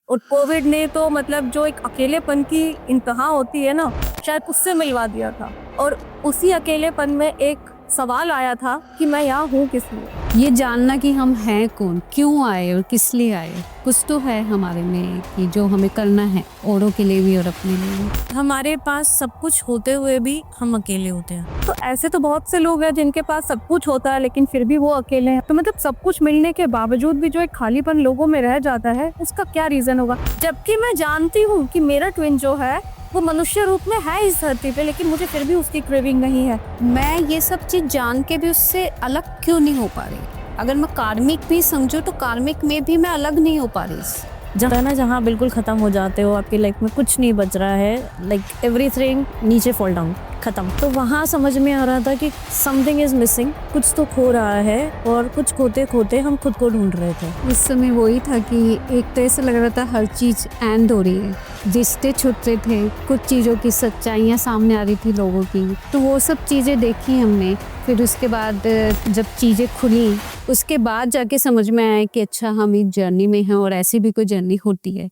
और कोविड ने तो मतलब जो एक अकेलेपन की इंतहा होती है ना, शायद उससे मिलवा दिया था। और उसी अकेलेपन में एक सवाल आया था कि मैं यहाँ हूँ किस लिए। ये जानना कि हम हैं कौन, क्यों आए और किस लिए आए, कुछ तो है हमारे में कि जो हमें करना है, औरों के लिए भी और अपने लिए भी। हमारे पास सब कुछ होते हुए भी हम अकेले होते हैं। तो ऐसे तो बहुत से लोग हैं जिनके पास सब कुछ होता है लेकिन फिर भी वो अकेले हैं। तो मतलब सब कुछ मिलने के बावजूद भी जो एक खालीपन लोगों में रह जाता है, उसका क्या रीजन होगा? जबकि मैं जानती हूँ कि मेरा ट्विन जो है वो मनुष्य रूप में है इस धरती पे, लेकिन मुझे फिर भी उसकी क्रेविंग नहीं है। मैं ये सब चीज जान के भी उससे अलग क्यों नहीं हो पा रही? अगर मैं कार्मिक भी समझूं तो कार्मिक में भी मैं अलग नहीं हो पा रही इससे। जहाँ बिल्कुल खत्म हो जाते हो, आपकी लाइफ में कुछ नहीं बच रहा है, लाइक एवरीथिंग नीचे फॉल डाउन, खत्म। तो वहाँ समझ में आ रहा था कि समथिंग इज मिसिंग, कुछ तो खो रहा है। और कुछ खोते खोते हम खुद को ढूंढ रहे थे। उस समय वही था कि एक तो ऐसा लग रहा था हर चीज एंड हो रही है, रिश्ते छूट रहे थे, कुछ चीज़ों की सच्चाइयाँ सामने आ रही थी लोगों की। तो वो सब चीज़ें देखी हमने। फिर उसके बाद जब चीज़ें खुली, उसके बाद जाके समझ में आया कि अच्छा हम एक जर्नी में हैं और ऐसी भी कोई जर्नी होती है।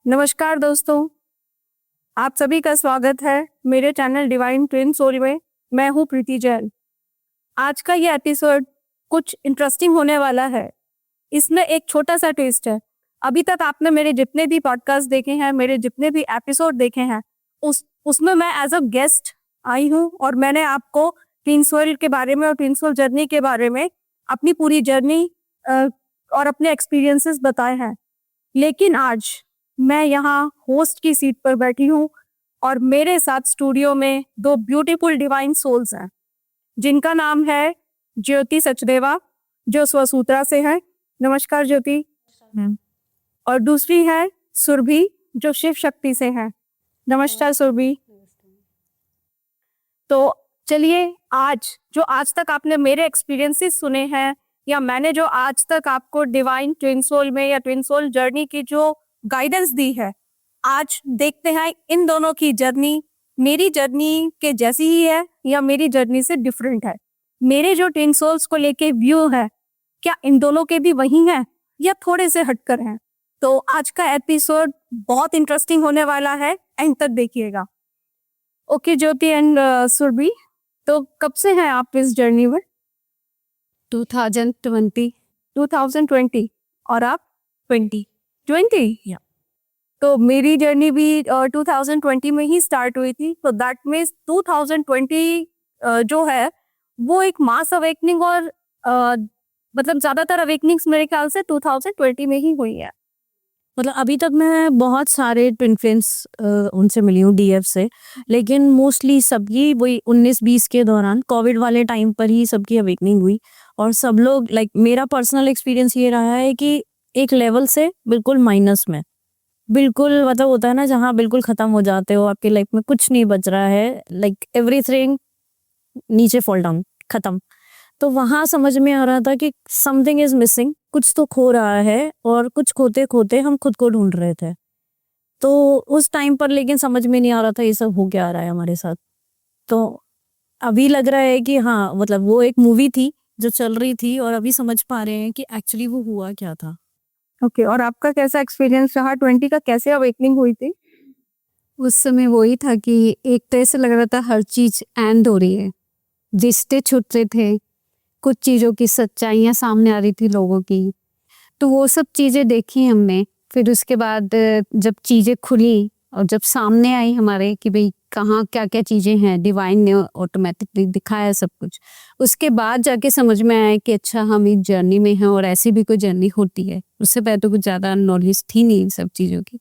नमस्कार दोस्तों, आप सभी का स्वागत है मेरे चैनल डिवाइन ट्विन सोल में। मैं हूँ प्रीति जैन। आज का ये एपिसोड कुछ इंटरेस्टिंग होने वाला है। इसमें एक छोटा सा ट्विस्ट है। अभी तक आपने मेरे जितने भी पॉडकास्ट देखे हैं, मेरे जितने भी एपिसोड देखे हैं, उसमें मैं एज अ गेस्ट आई हूँ और मैंने आपको ट्विन सोल के बारे में और ट्विन सोल जर्नी के बारे में अपनी पूरी जर्नी और अपने एक्सपीरियंसेस बताए हैं। लेकिन आज मैं यहाँ होस्ट की सीट पर बैठी हूँ और मेरे साथ स्टूडियो में दो ब्यूटीफुल डिवाइन सोल्स हैं, जिनका नाम है ज्योति सचदेवा, जो स्वसूत्रा से है। नमस्कार ज्योति। और दूसरी है सुरभि, जो शिव शक्ति से है। नमस्कार सुरभि। तो चलिए, आज तक आपने मेरे एक्सपीरियंसेस सुने हैं, या मैंने जो आज तक आपको डिवाइन ट्विन सोल में या ट्विन सोल जर्नी की जो गाइडेंस दी है, आज देखते हैं इन दोनों की जर्नी मेरी जर्नी के जैसी ही है या मेरी जर्नी से डिफरेंट है। मेरे जो ट्विन सोल्स को लेके व्यू है, क्या इन दोनों के भी वही हैं या थोड़े से हटकर हैं? तो आज का एपिसोड बहुत इंटरेस्टिंग होने वाला है, एंड तक देखिएगा। ओके ज्योति एंड सुरभि, तो कब से हैं आप इस जर्नी में? 2020। 2020 और आप 20 या तो मेरी जर्नी भी 2020 में ही स्टार्ट हुई थी। तो दैट मीन्स 2020 जो है वो एक मास अवेकनिंग, और मतलब ज्यादातर अवेकनिंग्स मेरे ख्याल से 2020 में ही हुई है। मतलब अभी तक मैं बहुत सारे ट्विन फ्लेम्स उनसे मिली हूँ, डीएफ से, लेकिन मोस्टली सबकी वही 19-20 के दौरान कोविड वाले टाइम पर ही सबकी अवेकनिंग हुई। और सब लोग लाइक मेरा पर्सनल एक्सपीरियंस ये रहा है कि एक लेवल से बिल्कुल माइनस में, बिल्कुल मतलब होता है ना, जहाँ बिल्कुल खत्म हो जाते हो, आपकी लाइफ में कुछ नहीं बच रहा है, लाइक एवरीथिंग नीचे फॉल डाउन, खत्म। तो वहां समझ में आ रहा था कि समथिंग इज मिसिंग, कुछ तो खो रहा है। और कुछ खोते खोते हम खुद को ढूंढ रहे थे। तो उस टाइम पर लेकिन समझ में नहीं आ रहा था ये सब हो क्या आ रहा है हमारे साथ। तो अभी लग रहा है कि हाँ, मतलब वो एक मूवी थी जो चल रही थी और अभी समझ पा रहे हैं कि एक्चुअली वो हुआ क्या था। ओके, और आपका कैसा एक्सपीरियंस रहा? 20 का कैसे अवेकनिंग हुई थी? उस समय वही था कि एक तो ऐसा लग रहा था हर चीज एंड हो रही है, रिश्ते छूट रहे थे, कुछ चीज़ों की सच्चाइयाँ सामने आ रही थी लोगों की। तो वो सब चीज़ें देखी हमने। फिर उसके बाद जब चीज़ें खुली और जब सामने आई हमारे कि भाई कहाँ क्या क्या चीज़ें हैं, डिवाइन ने ऑटोमेटिकली दिखाया सब कुछ। उसके बाद जाके समझ में आया कि अच्छा हम एक जर्नी में हैं और ऐसी भी कोई जर्नी होती है। उससे पहले तो कुछ ज़्यादा नॉलेज थी नहीं इन सब चीज़ों की,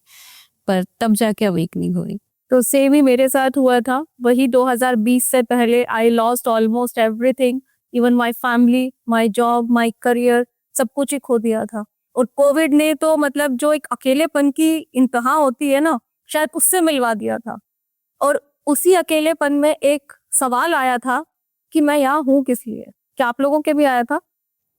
पर तब जाके अवेकनिंग हुई। तो सेम ही मेरे साथ हुआ था। वही 2020 से पहले I lost almost everything, even my family, my job, my career, सब कुछ ही खो दिया था। और कोविड ने तो मतलब जो एक अकेलेपन की इंतहा होती है ना, शायद उससे मिलवा दिया था। और उसी अकेलेपन में एक सवाल आया था कि मैं यहाँ हूँ किस लिए। क्या आप लोगों के भी आया था?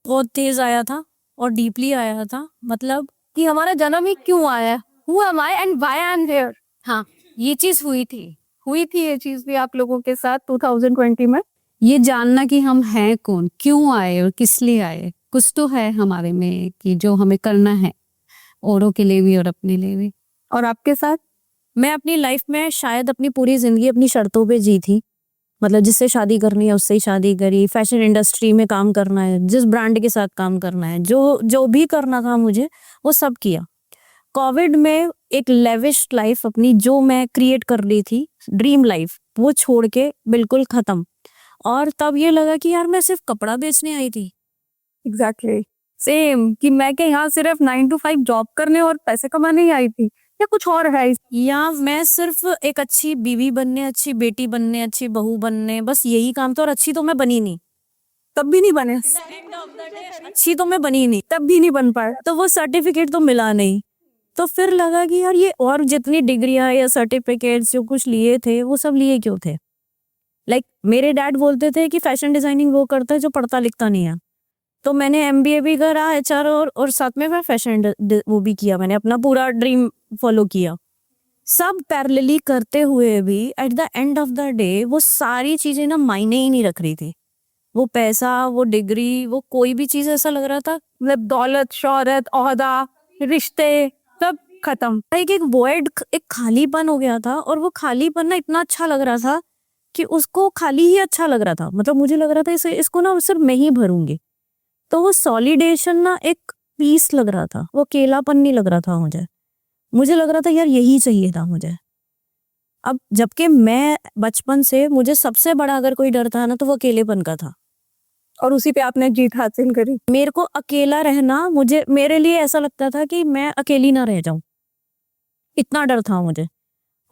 बहुत तेज आया था और डीपली आया था, मतलब कि हमारा जन्म ही क्यों आया है, who am I and why I am here. हाँ, ये चीज हुई थी ये चीज भी आप लोगों के साथ 2020 में। ये जानना कि हम हैं कौन, क्यों आए और किस लिए आए। कुछ तो है हमारे में कि जो हमें करना है, औरों के लिए भी और अपने लिए भी। और आपके साथ? मैं अपनी लाइफ में शायद अपनी पूरी जिंदगी अपनी शर्तों पे जी थी। मतलब जिससे शादी करनी है उससे ही शादी करी, फैशन इंडस्ट्री में काम करना है, जिस ब्रांड के साथ काम करना है, जो जो भी करना था मुझे वो सब किया। कोविड में एक लेविश लाइफ अपनी जो मैं क्रिएट कर रही थी, ड्रीम लाइफ, वो छोड़ के बिल्कुल खत्म। और तब ये लगा कि यार मैं सिर्फ कपड़ा बेचने आई थी। एग्जैक्टली सेम, कि मैं क्या यहाँ सिर्फ 9 to 5 जॉब करने और पैसे कमाने ही आई थी, या कुछ और है या मैं सिर्फ एक अच्छी बीवी बनने, अच्छी बेटी बनने, अच्छी बहू बनने, बस यही काम था। और अच्छी तो मैं बनी नहीं, तब भी नहीं बने, अच्छी तो मैं बनी नहीं, तब भी नहीं बन पाए। तो वो सर्टिफिकेट तो मिला नहीं। तो फिर लगा कि यार ये और जितनी डिग्रियां या सर्टिफिकेट्स जो कुछ लिए थे वो सब लिए क्यों थे। मेरे डैड बोलते थे कि फैशन डिजाइनिंग वो करता है जो पढ़ता लिखता नहीं है। तो मैंने एमबीए भी करा, एचआर, और साथ में मैं फैशन वो भी किया। मैंने अपना पूरा ड्रीम फॉलो किया। सब पैरेलली करते हुए भी at the end of the day वो सारी चीजें ना मायने ही नहीं रख रही थी। वो पैसा, वो डिग्री, वो कोई भी चीज ऐसा लग रहा था मतलब दौलत, शोहरत, ओहदा, रिश्ते सब खत्म। एक वॉइड, एक खालीपन हो गया था। और वो खालीपन ना इतना अच्छा लग रहा था कि उसको खाली ही अच्छा लग रहा था। मतलब मुझे लग रहा था इसको ना सिर्फ मैं ही भरूंगी। तो वो सॉलिडेशन ना एक पीस लग रहा था, वो अकेलापन नहीं लग रहा था मुझे लग रहा था यार यही चाहिए था मुझे। अब जबकि मैं बचपन से, मुझे सबसे बड़ा अगर कोई डर था ना तो वो अकेलेपन का था। और उसी पे आपने जीत हासिल करी। मेरे को अकेला रहना, मेरे लिए ऐसा लगता था कि मैं अकेली ना रह जाऊं, इतना डर था मुझे।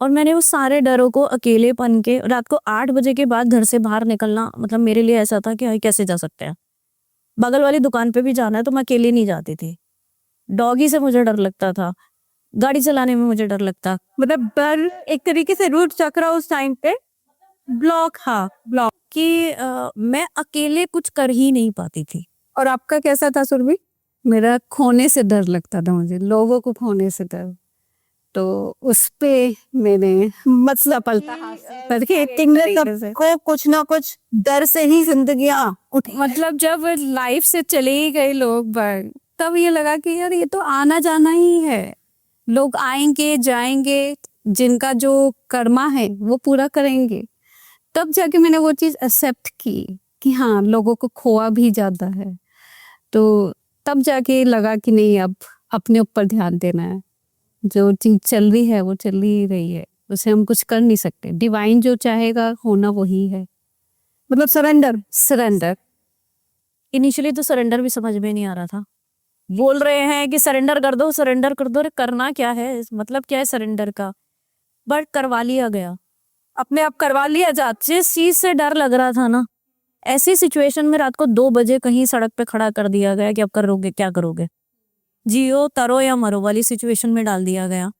और मैंने उस सारे डरों को, अकेलेपन के, रात को 8 बजे के बाद घर से बाहर निकलना मतलब मेरे लिए ऐसा था कि कैसे जा सकते हैं। बगल वाली दुकान पे भी जाना है तो मैं अकेले नहीं जाती थी। डॉगी से मुझे डर लगता था, गाड़ी चलाने में मुझे डर लगता। मतलब डर एक तरीके से रूट चक्रा उस टाइम पे ब्लॉक, हाँ ब्लॉक, कि मैं अकेले कुछ कर ही नहीं पाती थी। और आपका कैसा था सुरभि? मेरा खोने से डर लगता था, मुझे लोगों को खोने से डर। तो उस पे मैंने मतलब सबको कुछ ना कुछ डर से ही जिंदगियां मतलब जब लाइफ से चले ही गए लोग बाहर, तब ये लगा कि यार ये तो आना जाना ही है। लोग आएंगे जाएंगे, जिनका जो कर्मा है वो पूरा करेंगे। तब जाके मैंने वो चीज एक्सेप्ट की कि हाँ, लोगों को खोआ भी जाता है। तो तब जाके लगा कि नहीं, अब अपने ऊपर ध्यान देना है। जो चीज चल रही है वो चल ही रही है, उसे हम कुछ कर नहीं सकते। डिवाइन जो चाहेगा होना वही है। मतलब सरेंडर। इनिशियली तो सरेंडर भी समझ में नहीं आ रहा था। बोल रहे हैं कि सरेंडर कर दो, सरेंडर कर दो। अरे करना क्या है, मतलब क्या है सरेंडर का? बट करवा लिया गया, अपने आप करवा लिया जाता। जिस चीज से डर लग रहा था ना, ऐसी सिचुएशन में रात को 2 बजे कहीं सड़क पे खड़ा कर दिया गया कि अब करोगे क्या करोगे, जियो तरो या मरो वाली सिचुएशन में डाल दिया गया।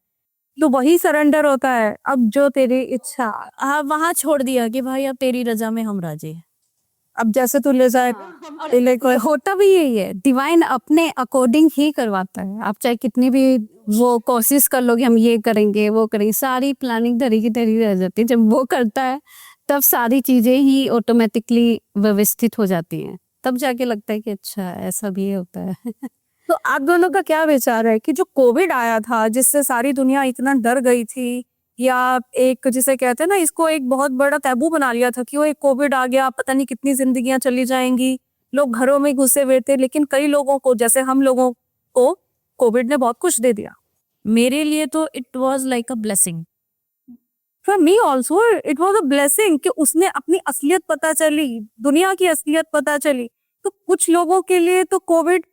तो वही सरेंडर होता है, अब जो तेरी इच्छा। वहां छोड़ दिया कि भाई अब तेरी रजा में हम राजी हैं। अब जैसे तू ले जाए होता भी यही है, डिवाइन अपने अकॉर्डिंग ही करवाता है। आप चाहे कितनी भी वो कोशिश कर लोगे, हम ये करेंगे वो करेंगे, सारी प्लानिंग धरी की धरी रह जाती है। जब वो करता है तब सारी चीजें ही ऑटोमेटिकली व्यवस्थित हो जाती हैं। तब जाके लगता है कि अच्छा ऐसा भी होता है। तो आप दोनों का क्या विचार है कि जो कोविड आया था, जिससे सारी दुनिया इतना डर गई थी, या एक जिसे कहते हैं ना, इसको एक बहुत बड़ा तैबू बना लिया था कि वो एक कोविड आ गया, पता नहीं कितनी जिंदगियां चली जाएंगी, लोग घरों में घुसे हुए थे। लेकिन कई लोगों को, जैसे हम लोगों को, कोविड ने बहुत कुछ दे दिया। मेरे लिए तो it was like a blessing. For me also it was a blessing कि उसने अपनी असलियत पता चली, दुनिया की असलियत पता चली। तो कुछ लोगों के लिए तो कोविड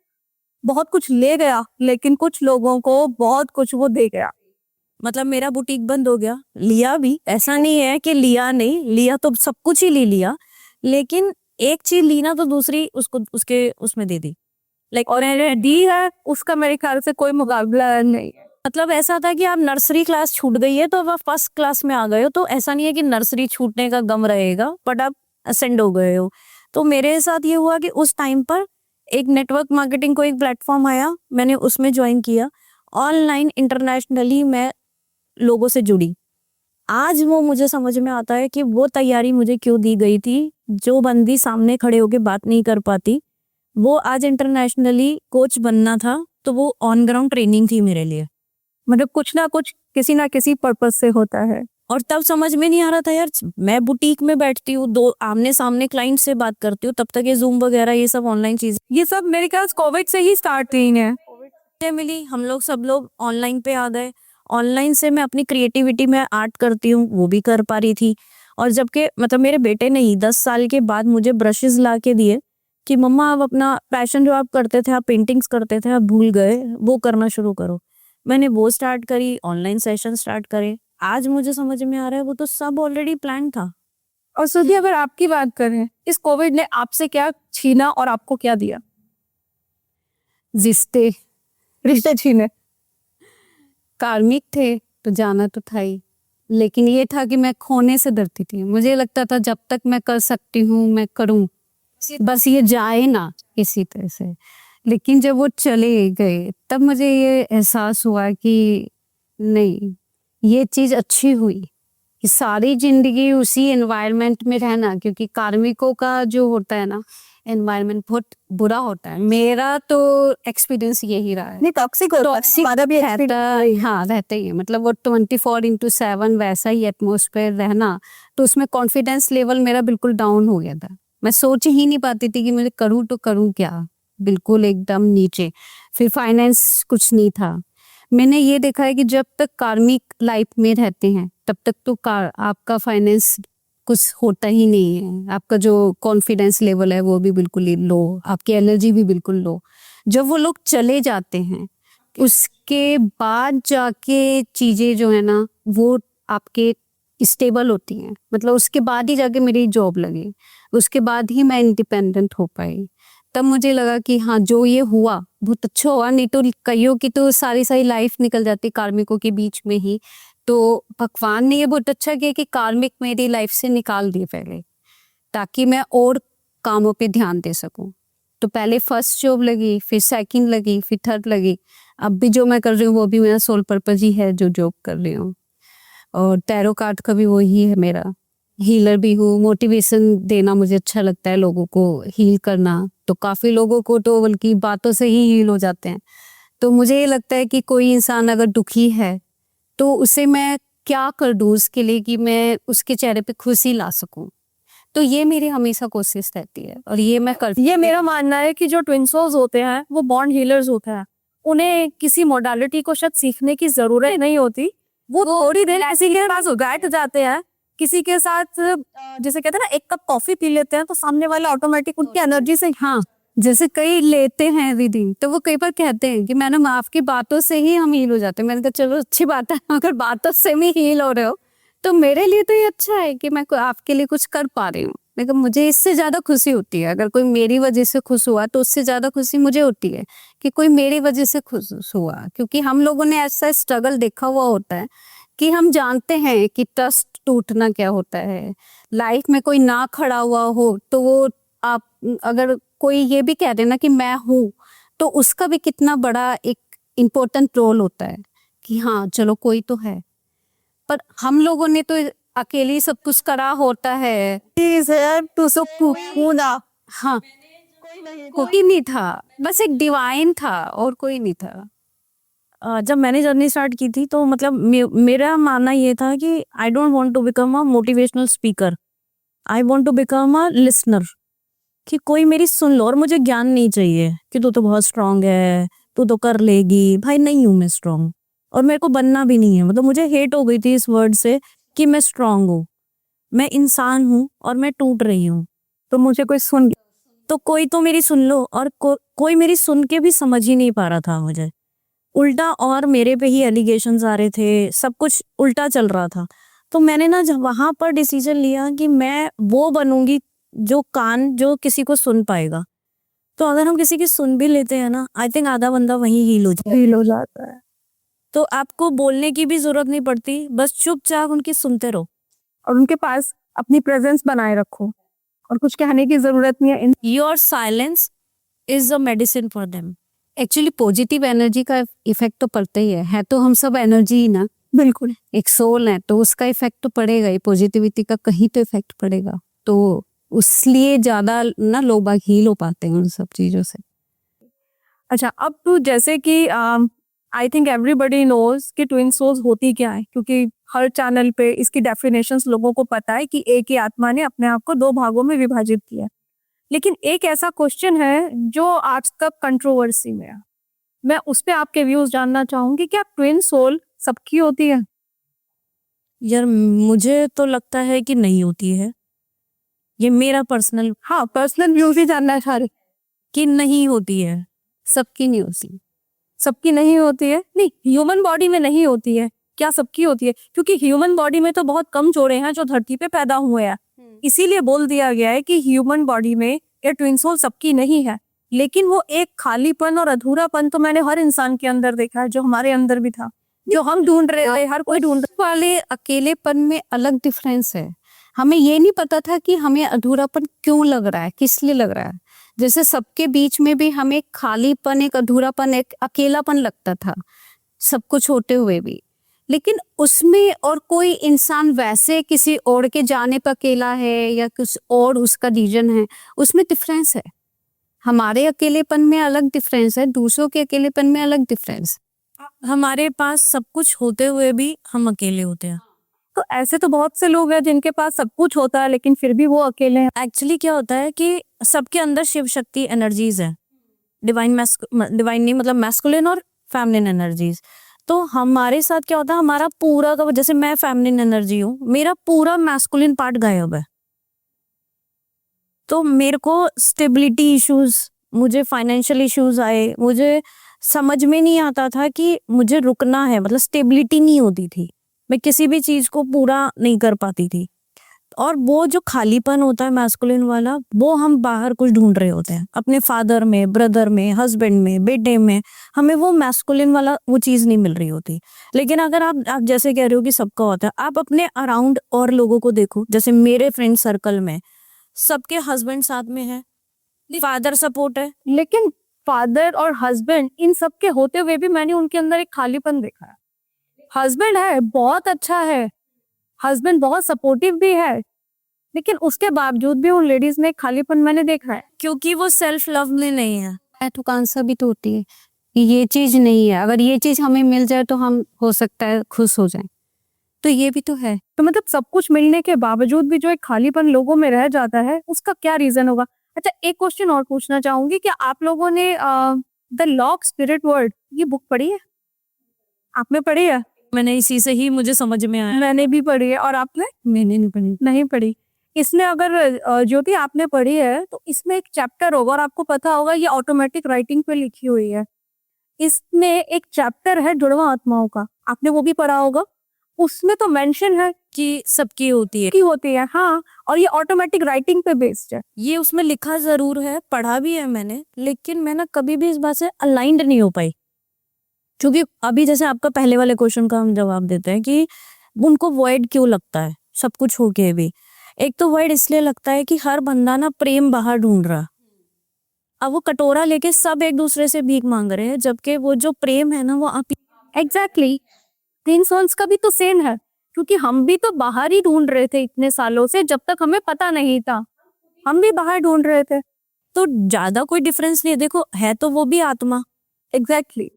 बहुत कुछ ले गया, लेकिन कुछ लोगों को बहुत कुछ वो दे गया। मतलब मेरा बुटीक बंद हो गया, लिया भी, ऐसा नहीं है कि लिया नहीं, लिया तो सब कुछ ही ले लिया। लेकिन एक चीज ली ना तो दूसरी उसको उसके उसमें दे दी। और दी है, उसका मेरे ख्याल से कोई मुकाबला नहीं है। मतलब ऐसा था कि आप नर्सरी क्लास छूट गई है तो अब आप फर्स्ट क्लास में आ गए हो। तो ऐसा नहीं है कि नर्सरी छूटने का गम रहेगा, बट आप असेंड हो गए हो। तो मेरे साथ ये हुआ कि उस टाइम पर एक नेटवर्क मार्केटिंग को एक प्लेटफॉर्म आया, मैंने उसमें ज्वाइन किया। ऑनलाइन इंटरनेशनली मैं लोगों से जुड़ी। आज वो मुझे समझ में आता है कि वो तैयारी मुझे क्यों दी गई थी। जो बंदी सामने खड़े होके बात नहीं कर पाती, वो आज इंटरनेशनली कोच बनना था, तो वो ऑन ग्राउंड ट्रेनिंग थी मेरे लिए। मतलब कुछ ना कुछ किसी ना किसी पर्पस से होता है। और तब समझ में नहीं आ रहा था यार, मैं बुटीक में बैठती हूँ, 2 आमने सामने क्लाइंट से बात करती हूँ, तब तक ये जूम वगैरह ये सब ऑनलाइन चीजें ये सब मेरे ख्याल कोविड से ही स्टार्ट हुई है। मिली। हम लोग सब लोग ऑनलाइन पे आ गए। ऑनलाइन से मैं अपनी क्रिएटिविटी में आर्ट करती हूँ, वो भी कर पा रही थी। और जबकि मतलब मेरे बेटे ने ही 10 साल के बाद मुझे ब्रशेस ला के दिए कि मम्मा आप अपना पैशन जो आप करते थे, आप पेंटिंग्स करते थे, आप भूल गए, वो करना शुरू करो। मैंने वो स्टार्ट करी, ऑनलाइन सेशन स्टार्ट करे। आज मुझे समझ में आ रहा है वो तो सब ऑलरेडी प्लान था। और सुधी, अगर आपकी बात करें, इस कोविड ने आपसे क्या छीना और आपको क्या दिया? रिश्ते रिश्ते छीने। कार्मिक थे तो जाना तो था ही, लेकिन ये था कि मैं खोने से डरती थी। मुझे लगता था जब तक मैं कर सकती हूँ मैं करूँ, बस ये जाए ना किसी तरह से। लेकिन जब वो चले गए तब मुझे ये एहसास हुआ कि नहीं, ये चीज़ अच्छी हुई कि सारी जिंदगी उसी एनवायरनमेंट में रहना, क्योंकि कार्मिकों का जो होता है ना एनवायरनमेंट बहुत बुरा होता है। मेरा तो एक्सपीरियंस यही रहा है। नहीं, टॉक्सिक हमारा भी रहता है, हाँ रहता ही है। मतलब वो 24/7 वैसा ही एटमोसफेयर रहना, तो उसमें कॉन्फिडेंस लेवल मेरा बिल्कुल डाउन हो गया था। मैं सोच ही नहीं पाती थी कि मुझे करूँ तो करूँ क्या, बिल्कुल एकदम नीचे। फिर फाइनेंस कुछ नहीं था। मैंने ये देखा है कि जब तक कार्मिक लाइफ में रहते हैं तब तक तो आपका फाइनेंस कुछ होता ही नहीं है। आपका जो कॉन्फिडेंस लेवल है वो भी बिल्कुल ही लो, आपकी एनर्जी भी बिल्कुल लो। जब वो लोग चले जाते हैं उसके बाद जाके चीज़ें जो है ना वो आपके स्टेबल होती हैं। मतलब उसके बाद ही जाके मेरी जॉब लगी, उसके बाद ही मैं इंडिपेंडेंट हो पाई। तब मुझे लगा कि हाँ, जो ये हुआ बहुत अच्छा हुआ, नहीं तो कईयों की तो सारी लाइफ निकल जाती कार्मिकों के बीच में ही। तो भगवान ने ये बहुत अच्छा किया कि कार्मिक मेरी लाइफ से निकाल दिए पहले, ताकि मैं और कामों पे ध्यान दे सकूं। तो पहले फर्स्ट जॉब लगी, फिर सेकंड लगी, फिर थर्ड लगी। अब भी जो मैं कर रही हूँ वो भी मेरा सोल पर्पज ही है, जो जॉब कर रही हूँ। और टैरो कार्ड का भी वही है मेरा। हीलर भी हूँ, मोटिवेशन देना मुझे अच्छा लगता है, लोगों को हील करना। तो काफ़ी लोगों को तो बल्कि बातों से ही हील हो जाते हैं। तो मुझे ये लगता है कि कोई इंसान अगर दुखी है तो उसे मैं क्या कर दूँ उसके लिए कि मैं उसके चेहरे पे खुशी ला सकूं। तो ये मेरी हमेशा कोशिश रहती है और ये मैं करती। ये मेरा मानना है कि जो ट्विन सोल्स होते हैं वो बॉन्ड हीलर्स होते हैं। उन्हें किसी मोडालिटी को शायद सीखने की जरूरत नहीं होती। वो थोड़ी देर किसी के पास बैठ जाते हैं, किसी के साथ जैसे कहते हैं ना, एक कप कॉफी पी लेते हैं तो सामने वाला ऑटोमेटिक उनकी एनर्जी से, हाँ, जैसे कई लेते हैं रीडिंग तो वो कई बार कहते हैं कि मैडम आपकी बातों से ही हम हील हो जाते हैं। मैंने कहा चलो अच्छी बात है, अगर बातों से भी हील हो रहे हो तो मेरे लिए तो ये अच्छा है कि मैं आपके लिए कुछ कर पा रही हूँ। लेकिन मुझे इससे ज़्यादा खुशी होती है अगर कोई मेरी वजह से खुश हुआ, तो उससे ज़्यादा खुशी मुझे होती है कि कोई मेरी वजह से खुश हुआ। क्योंकि हम लोगों ने ऐसा स्ट्रगल देखा हुआ होता है कि हम जानते हैं कि ट्रस्ट टूटना क्या होता है। लाइफ में कोई ना खड़ा हुआ हो तो वो आप अगर कोई ये भी कह देना कि मैं हूँ, तो उसका भी कितना बड़ा एक इम्पोर्टेंट रोल होता है कि हाँ चलो कोई तो है। पर हम लोगों ने तो अकेले ही सब कुछ करा होता है। हाँ, कोई नहीं था, बस एक डिवाइन था और कोई नहीं था। जब मैंने जर्नी स्टार्ट की थी तो मतलब मेरा मानना ये था कि I don't want to become a motivational speaker, I want to become a listener. कि कोई मेरी सुन लो, और मुझे ज्ञान नहीं चाहिए कि तू तो बहुत स्ट्रांग है, तू तो कर लेगी। भाई नहीं हूँ मैं स्ट्रांग, और मेरे को बनना भी नहीं है। मतलब मुझे हेट हो गई थी इस वर्ड से कि मैं स्ट्रांग हूँ। मैं इंसान हूँ और मैं टूट रही हूँ, तो मुझे कोई सुन, तो कोई तो मेरी सुन लो। और कोई मेरी सुन के भी समझ ही नहीं पा रहा था मुझे, उल्टा और मेरे पे ही एलिगेशंस आ रहे थे, सब कुछ उल्टा चल रहा था। तो मैंने ना जब वहां पर डिसीजन लिया कि मैं वो बनूंगी जो कान जो किसी को सुन पाएगा। तो अगर हम किसी की सुन भी लेते हैं ना, आई थिंक आधा बंदा वहीं हील हो जाता है। तो आपको बोलने की भी जरूरत नहीं पड़ती, बस चुपचाप उनकी सुनते रहो और उनके पास अपनी प्रेजेंस बनाए रखो और कुछ कहने की जरूरत नहीं है। Your silence is a medicine for them. Actually positive energy का इफेक्ट तो पड़ता ही है तो हम सब एनर्जी ही ना। बिल्कुल। एक सोल है तो उसका इफेक्ट तो पड़ेगा ही, पॉजिटिविटी का कहीं तो इफेक्ट पड़ेगा, तो उसलिए ज्यादा ना लोग बाग हील हो पाते हैं उन सब चीजों से। अच्छा, अब तो जैसे कि आई थिंक एवरीबडी नोज कि ट्विन सोल्स होती क्या है, क्योंकि हर चैनल पे इसकी डेफिनेशंस लोगों को पता है कि एक ही आत्मा ने अपने आप को 2 भागों में विभाजित किया है। लेकिन एक ऐसा क्वेश्चन है जो आज तक कंट्रोवर्सी में है। मैं उस पे आपके व्यूज जानना चाहूंगी, क्या ट्विन सोल सबकी होती है? यार मुझे तो लगता है कि नहीं होती है, ये मेरा पर्सनल हाँ, पर्सनल व्यूज ही जानना चाह रही। कि नहीं होती है। सबकी नहीं होती। सबकी नहीं होती है? नहीं, ह्यूमन बॉडी में नहीं होती है, क्या सबकी होती है? क्योंकि ह्यूमन बॉडी में तो बहुत कम जोड़े हैं जो धरती पे पैदा हुए हैं, इसीलिए बोल दिया गया है कि ह्यूमन बॉडी में ये ट्विन सोल सबकी नहीं है। लेकिन वो एक खालीपन और अधूरापन तो मैंने हर इंसान के अंदर देखा है, जो हमारे अंदर भी था, जो हम ढूंढ रहे थे, हर कोई ढूंढ रहा। वाले अकेलेपन में अलग डिफरेंस है। हमें ये नहीं पता था कि हमें अधूरापन क्यों लग रहा है, किस लिए लग रहा है। जैसे सबके बीच में भी हमें एक खालीपन, एक अधूरापन, एक अकेलापन लगता था सब कुछ होते हुए भी। लेकिन उसमें और कोई इंसान वैसे किसी और के जाने पर अकेला है या कुछ और उसका रीजन है, उसमें डिफरेंस है। हमारे अकेलेपन में अलग डिफरेंस है, दूसरों के अकेलेपन में अलग डिफरेंस। हमारे पास सब कुछ होते हुए भी हम अकेले होते हैं। तो ऐसे तो बहुत से लोग हैं जिनके पास सब कुछ होता है लेकिन फिर भी वो अकेले हैं। एक्चुअली क्या होता है कि सबके अंदर शिव शक्ति एनर्जीज है, डिवाइन नहीं मतलब मैस्कुलिन और फेमिनिन एनर्जीज। तो हमारे साथ क्या होता है, हमारा पूरा का जैसे मैं फेमिनिन एनर्जी हूँ, मेरा पूरा मैस्कुलिन पार्ट गायब है। तो मेरे को स्टेबिलिटी इश्यूज, मुझे फाइनेंशियल इश्यूज आए, मुझे समझ में नहीं आता था कि मुझे रुकना है, मतलब स्टेबिलिटी नहीं होती थी, मैं किसी भी चीज को पूरा नहीं कर पाती थी। और वो जो खालीपन होता है मैस्कुलिन वाला, वो हम बाहर कुछ ढूंढ रहे होते हैं, अपने फादर में, ब्रदर में, हस्बैंड में, बेटे में, हमें वो मैस्कुलिन वाला वो चीज नहीं मिल रही होती। लेकिन अगर आप जैसे कह रहे हो कि सबका होता है, आप अपने अराउंड और लोगों को देखो, जैसे मेरे फ्रेंड सर्कल में सबके हस्बैंड साथ में है, फादर सपोर्ट है। लेकिन फादर और हस्बैंड इन सब के होते हुए भी मैंने उनके अंदर एक खालीपन देखा है। हस्बैंड है, बहुत अच्छा है, हस्बैंड बहुत सपोर्टिव भी है, लेकिन उसके बावजूद भी उन लेडीज में एक खालीपन मैंने देखा है। क्योंकि वो सेल्फ लव में नहीं है। ठुकांसा भी तो होती है कि ये चीज नहीं है, अगर ये चीज हमें मिल जाए तो हम हो सकता है खुश हो जाएं, तो ये भी तो है। तो मतलब सब कुछ मिलने के बावजूद भी जो एक खालीपन लोगों में रह जाता है, उसका क्या रीजन होगा? अच्छा, एक क्वेश्चन और पूछना चाहूंगी, क्या आप लोगों ने द लॉक स्पिरिट वर्ल्ड ये बुक पढ़ी है? आपने पढ़ी है? मैंने इसी से ही मुझे समझ में आया। मैंने भी पढ़ी है। और आपने? मैंने नहीं पढ़ी। नहीं पढ़ी। इसमें अगर ज्योति आपने पढ़ी है तो इसमें एक चैप्टर होगा और आपको पता होगा ये ऑटोमेटिक राइटिंग पे लिखी हुई है। इसमें एक चैप्टर है जुड़वा आत्माओं का, आपने वो भी पढ़ा होगा। उसमें तो मेंशन है कि सबकी होती है, की होती है, हाँ, और ये ऑटोमेटिक राइटिंग पे बेस्ड है। ये उसमें लिखा जरूर है, पढ़ा भी है मैंने, लेकिन मैं ना कभी भी इस बात से अलाइंड नहीं हो पाई। क्योंकि अभी जैसे आपका पहले वाले क्वेश्चन का हम जवाब देते हैं कि उनको वॉइड क्यों लगता है सब कुछ होके भी। एक तो वॉइड इसलिए लगता है कि हर बंदा ना प्रेम बाहर ढूंढ रहा, अब वो कटोरा लेके सब एक दूसरे से भीख मांग रहे हैं, जबकि वो जो प्रेम है ना वो आप एग्जैक्टली। तीन सोल्स का भी तो सेम है, क्योंकि हम भी तो बाहर ही ढूंढ रहे थे इतने सालों से, जब तक हमें पता नहीं था हम भी बाहर ढूंढ रहे थे। तो ज्यादा कोई डिफरेंस नहीं है। देखो है तो वो भी आत्मा, एग्जैक्टली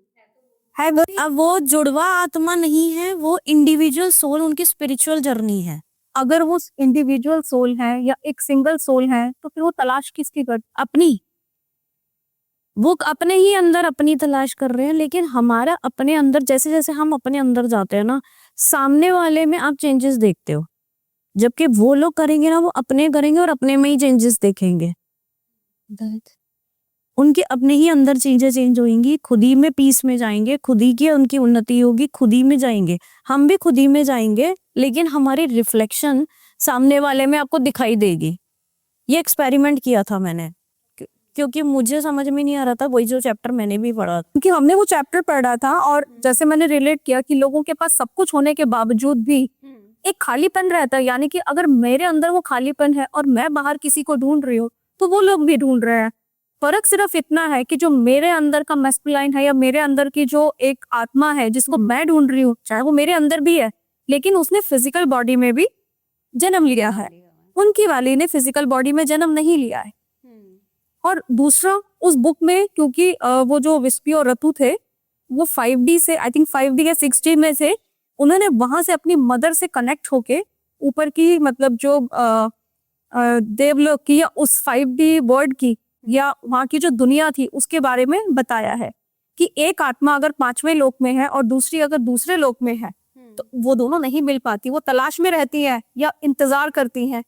है वो। अब वो जुड़वा आत्मा नहीं है, वो इंडिविजुअल सोल, उनकी स्पिरिचुअल जर्नी है। अगर वो इंडिविजुअल सोल है या एक सिंगल सोल है तो फिर वो तलाश किसकी कर? अपनी, वो अपने ही अंदर अपनी तलाश कर रहे हैं। लेकिन हमारा अपने अंदर, जैसे जैसे हम अपने अंदर जाते हैं ना, सामने वाले में आप चेंजेस देखते हो, जबकि वो लोग करेंगे ना वो अपने करेंगे और अपने में ही चेंजेस देखेंगे। उनके अपने ही अंदर चीजें चेंज होंगी, खुद ही में पीस में जाएंगे, खुद ही की उनकी उन्नति होगी, खुद ही में जाएंगे, हम भी खुद ही में जाएंगे। लेकिन हमारी रिफ्लेक्शन सामने वाले में आपको दिखाई देगी। ये एक्सपेरिमेंट किया था मैंने, क्योंकि मुझे समझ में नहीं आ रहा था, वही जो चैप्टर मैंने भी पढ़ा, क्योंकि हमने वो चैप्टर पढ़ा था और जैसे मैंने रिलेट किया कि लोगों के पास सब कुछ होने के बावजूद भी एक खालीपन रहता है। यानी कि अगर मेरे अंदर वो खालीपन है और मैं बाहर किसी को ढूंढ रही हूँ तो वो लोग भी ढूंढ रहे हैं। फर्क सिर्फ इतना है कि जो मेरे अंदर का मैस्कुलाइन है या मेरे अंदर की जो एक आत्मा है जिसको मैं ढूंढ रही हूँ, चाहे वो मेरे अंदर भी है, लेकिन उसने फिजिकल बॉडी में भी जन्म लिया है, उनकी वाली ने फिजिकल बॉडी में जन्म नहीं लिया है। और दूसरा, उस बुक में क्योंकि वो जो विस्पी और रतु थे वो 5D से, आई थिंक 5D या 6D में से, उन्होंने वहां से अपनी मदर से कनेक्ट होके ऊपर की मतलब जो देवलोक की या उस 5D वर्ल्ड की या वहां की जो दुनिया थी उसके बारे में बताया है कि एक आत्मा अगर 5वें लोक में है और दूसरी अगर दूसरे लोक में है तो वो दोनों नहीं मिल पाती, वो तलाश में रहती है या इंतजार करती हैं।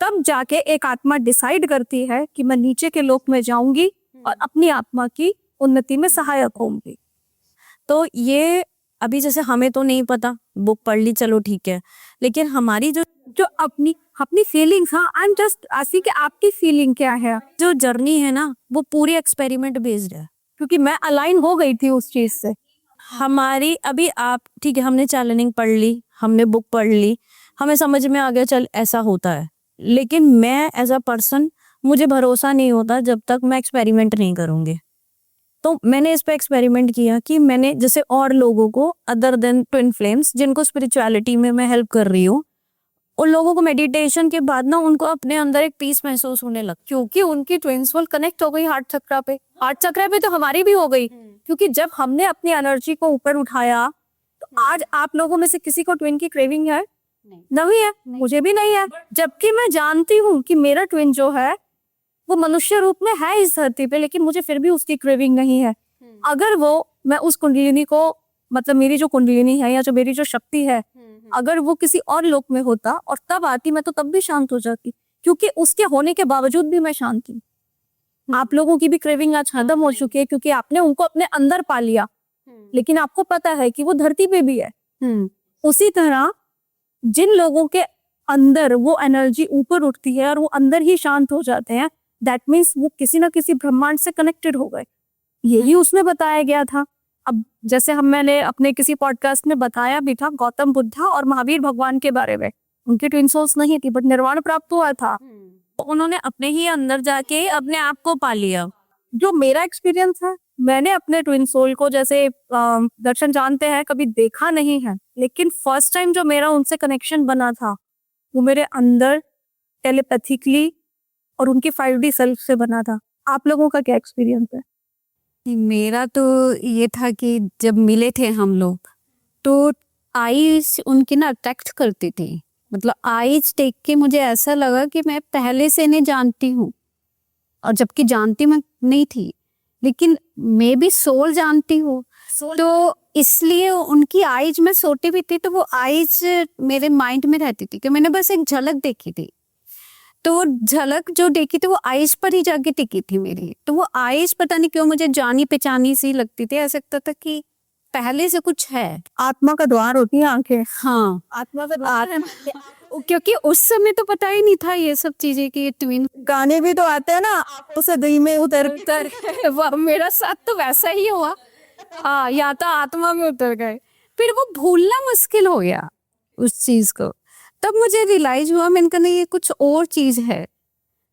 तब जाके एक आत्मा डिसाइड करती है कि मैं नीचे के लोक में जाऊंगी और अपनी आत्मा की उन्नति में सहायक होंगी। तो ये अभी जैसे हमें तो नहीं पता, बुक पढ़ ली चलो ठीक है, लेकिन हमारी जो जो अपनी अपनी फीलिंग्स, हाँ आई एम जस्ट आसी कि आपकी फीलिंग क्या है, जो जर्नी है ना वो पूरी एक्सपेरिमेंट बेस्ड है। क्योंकि मैं अलाइन हो गई थी उस चीज से। हमारी अभी आप ठीक है, हमने चैनलिंग पढ़ ली, हमने बुक पढ़ ली, हमें समझ में आ गया चल ऐसा होता है, लेकिन मैं एज अ पर्सन मुझे भरोसा नहीं होता जब तक मैं एक्सपेरिमेंट नहीं करूंगी। तो मैंने इस पे एक्सपेरिमेंट किया कि मैंने जैसे और लोगों को अदर देन ट्विन फ्लेम्स जिनको स्पिरिचुअलिटी में मैं हेल्प कर रही हूँ, उन लोगों को मेडिटेशन के बाद ना उनको अपने अंदर एक पीस महसूस होने लगा, क्योंकि उनकी ट्विन सोल कनेक्ट हो गई हार्ट चक्रा पे। हार्ट चक्रा पे तो हमारी भी हो गई, क्योंकि जब हमने अपनी एनर्जी को ऊपर उठाया तो आज आप लोगों में से किसी को ट्विन की क्रेविंग है? नहीं है, मुझे भी नहीं है। जबकि मैं जानती हूँ कि मेरा ट्विन जो है वो मनुष्य रूप में है इस धरती पे, लेकिन मुझे फिर भी उसकी क्रेविंग नहीं है। अगर वो मैं उस कुंडलिनी को मतलब मेरी जो कुंडलिनी है या जो मेरी जो शक्ति है, अगर वो किसी और लोक में होता और तब आती, मैं तो तब भी शांत हो जाती, क्योंकि उसके होने के बावजूद भी मैं शांत हूँ। आप लोगों की भी क्रेविंग आज खत्म हो चुकी है क्योंकि आपने उनको अपने अंदर पा लिया, लेकिन आपको पता है कि वो धरती पे भी है। उसी तरह जिन लोगों के अंदर वो एनर्जी ऊपर उठती है और वो अंदर ही शांत हो जाते हैं, दैट मीन्स वो किसी ना किसी ब्रह्मांड से कनेक्टेड हो गए। यही उसमें बताया गया था। अब जैसे मैंने अपने किसी पॉडकास्ट में बताया भी था गौतम बुद्धा और महावीर भगवान के बारे में, उनकी ट्विन सोल्स नहीं थी बट निर्वाण प्राप्त हुआ था। तो उन्होंने अपने ही अंदर जाके अपने आप को पा लिया। जो मेरा एक्सपीरियंस है, मैंने अपने ट्विन सोल को जैसे दर्शन जानते हैं कभी देखा नहीं है, लेकिन फर्स्ट टाइम जो मेरा उनसे कनेक्शन बना था वो मेरे अंदर टेलीपैथिकली और उनकी 5D सेल्फ से बना था। आप लोगों का क्या एक्सपीरियंस है? मेरा तो ये था कि जब मिले थे हम लोग तो आईज उनकी ना अट्रैक्ट करती थी, मतलब आईज देख के मुझे ऐसा लगा कि मैं पहले से इन्हें जानती हूँ, और जबकि जानती मैं नहीं थी, लेकिन मैं भी सोल जानती हूँ। तो इसलिए उनकी आईज, मैं सोती भी थी तो वो आईज मेरे माइंड में रहती थी कि मैंने बस एक झलक देखी थी, तो वो झलक जो देखी थी वो आईज पर ही जाके टिकी थी मेरी। तो वो आईज पता नहीं क्यों मुझे जानी पहचानी सी लगती थी, ऐसा लगता था कि पहले से कुछ है। आत्मा का द्वार होती है आंखें। हाँ, आत्मा का द्वार। क्योंकि उस समय तो पता ही नहीं था ये सब चीजें कि ये ट्विन। गाने भी तो आते हैं ना, आंखों से दुई में उतर वाह, मेरा साथ तो वैसा ही हुआ। हाँ, या तो आत्मा में उतर गए, फिर वो भूलना मुश्किल हो गया उस चीज को। तब मुझे रियलाइज हुआ, मैंने कहा नहीं ये कुछ और चीज है।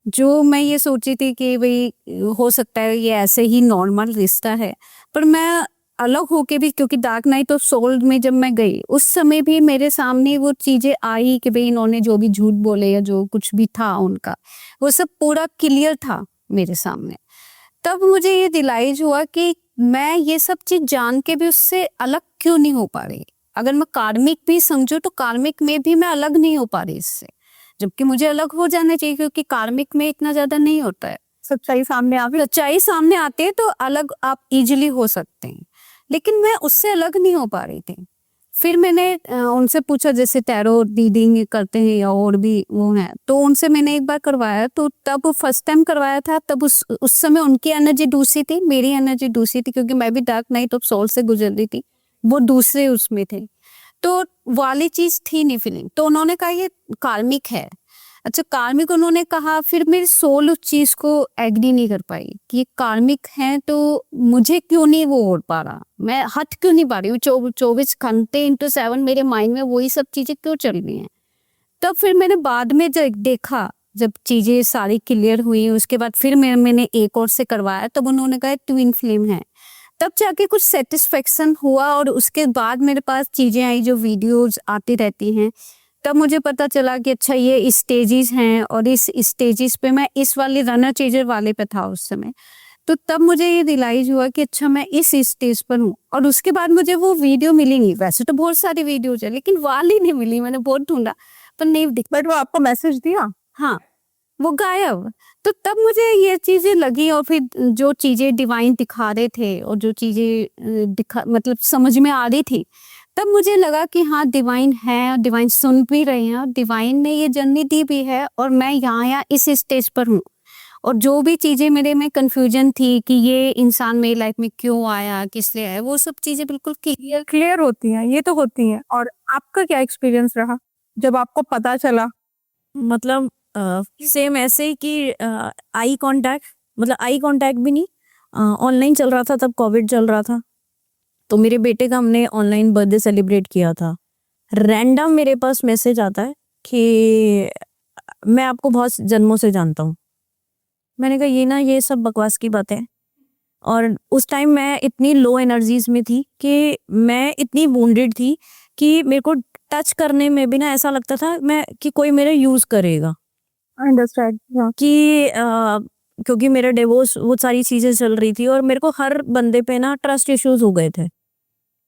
जो मैं ये सोची थी कि भाई हो सकता है ये ऐसे ही नॉर्मल रिश्ता है, पर मैं अलग होके भी, क्योंकि डार्क नाइट ऑफ सोल में जब मैं गई उस समय भी मेरे सामने वो चीजें आई कि भाई इन्होंने जो भी झूठ बोले या जो कुछ भी था उनका, वो सब पूरा क्लियर था मेरे सामने। तब मुझे ये रियलाइज हुआ कि मैं ये सब चीज जान के भी उससे अलग क्यों नहीं हो पा रही। अगर मैं कार्मिक भी समझूं तो कार्मिक में भी मैं अलग नहीं हो पा रही इससे, जबकि मुझे अलग हो जाना चाहिए, क्योंकि कार्मिक में इतना ज्यादा नहीं होता है। सच्चाई सामने सच्चाई सामने आती है तो अलग आप इजीली हो सकते हैं, लेकिन मैं उससे अलग नहीं हो पा रही थी। फिर मैंने उनसे पूछा, जैसे टैरो रीडिंग करते हैं या और भी वो है, तो उनसे मैंने एक बार करवाया, तो तब फर्स्ट टाइम करवाया था, तब उस समय उनकी एनर्जी दूसरी थी, मेरी एनर्जी दूसरी थी, क्योंकि मैं भी डार्क नाइट ऑफ सोल से गुजर रही थी, वो दूसरे उसमें थे, तो वाली चीज थी नहीं फीलिंग। तो उन्होंने कहा ये कार्मिक है। अच्छा, कार्मिक उन्होंने कहा, फिर मेरी सोल उस चीज को एग्री नहीं कर पाई कि ये कार्मिक है, तो मुझे क्यों नहीं वो हो पा रहा, मैं हट क्यों नहीं पा रही हूँ 24 घंटे इंटू 7 मेरे माइंड में वही सब चीजें क्यों चल रही हैं। तब फिर मैंने बाद में देखा जब चीज़ें सारी क्लियर हुई उसके बाद फिर मैंने एक और से करवाया, तब उन्होंने कहा ट्विन फ्लेम है। तब जाके कुछ सेटिस्फेक्शन हुआ और उसके बाद मेरे पास चीज़ें आई जो वीडियोज़ आती रहती हैं। तब मुझे पता चला कि अच्छा ये स्टेजेस हैं और इस स्टेजेस पे मैं इस वाले रनर चेजर वाले पे था उस समय। तो तब मुझे ये रियलाइज हुआ कि अच्छा मैं इस स्टेज पर हूँ, और उसके बाद मुझे वो वीडियो मिली नहीं। वैसे तो बहुत सारी वीडियोज है लेकिन वाली नहीं मिली, मैंने बहुत ढूंढा पर नहीं दिख। बट वो आपको मैसेज दिया? हाँ, वो गायब। तो तब मुझे ये चीजें लगी और फिर जो चीजें डिवाइन दिखा रहे थे और जो चीजें दिखा मतलब समझ में आ रही थी, तब मुझे लगा कि हाँ डिवाइन है और डिवाइन सुन भी रहे हैं और डिवाइन ने ये जर्नी दी भी है और मैं यहाँ इस स्टेज पर हूँ। और जो भी चीजें मेरे में कंफ्यूजन थी कि ये इंसान मेरी लाइफ में क्यों आया, किस लिए आया, वो सब चीजें बिल्कुल क्लियर होती हैं, ये तो होती हैं। और आपका क्या एक्सपीरियंस रहा जब आपको पता चला? मतलब सेम ऐसे ही कि आई कांटेक्ट, मतलब आई कांटेक्ट भी नहीं, ऑनलाइन चल रहा था, तब कोविड चल रहा था, तो मेरे बेटे का हमने ऑनलाइन बर्थडे सेलिब्रेट किया था। रैंडम मेरे पास मैसेज आता है कि मैं आपको बहुत जन्मों से जानता हूँ। मैंने कहा ये सब बकवास की बातें हैं। और उस टाइम मैं इतनी लो एनर्जीज में थी कि मैं इतनी वुंडेड थी कि मेरे को टच करने में भी ना ऐसा लगता था मैं कि कोई मेरे यूज करेगा। अंडरस्टैंड। कि क्योंकि मेरा डिवोर्स, वो सारी चीजें चल रही थी और मेरे को हर बंदे पे ना ट्रस्ट इश्यूज हो गए थे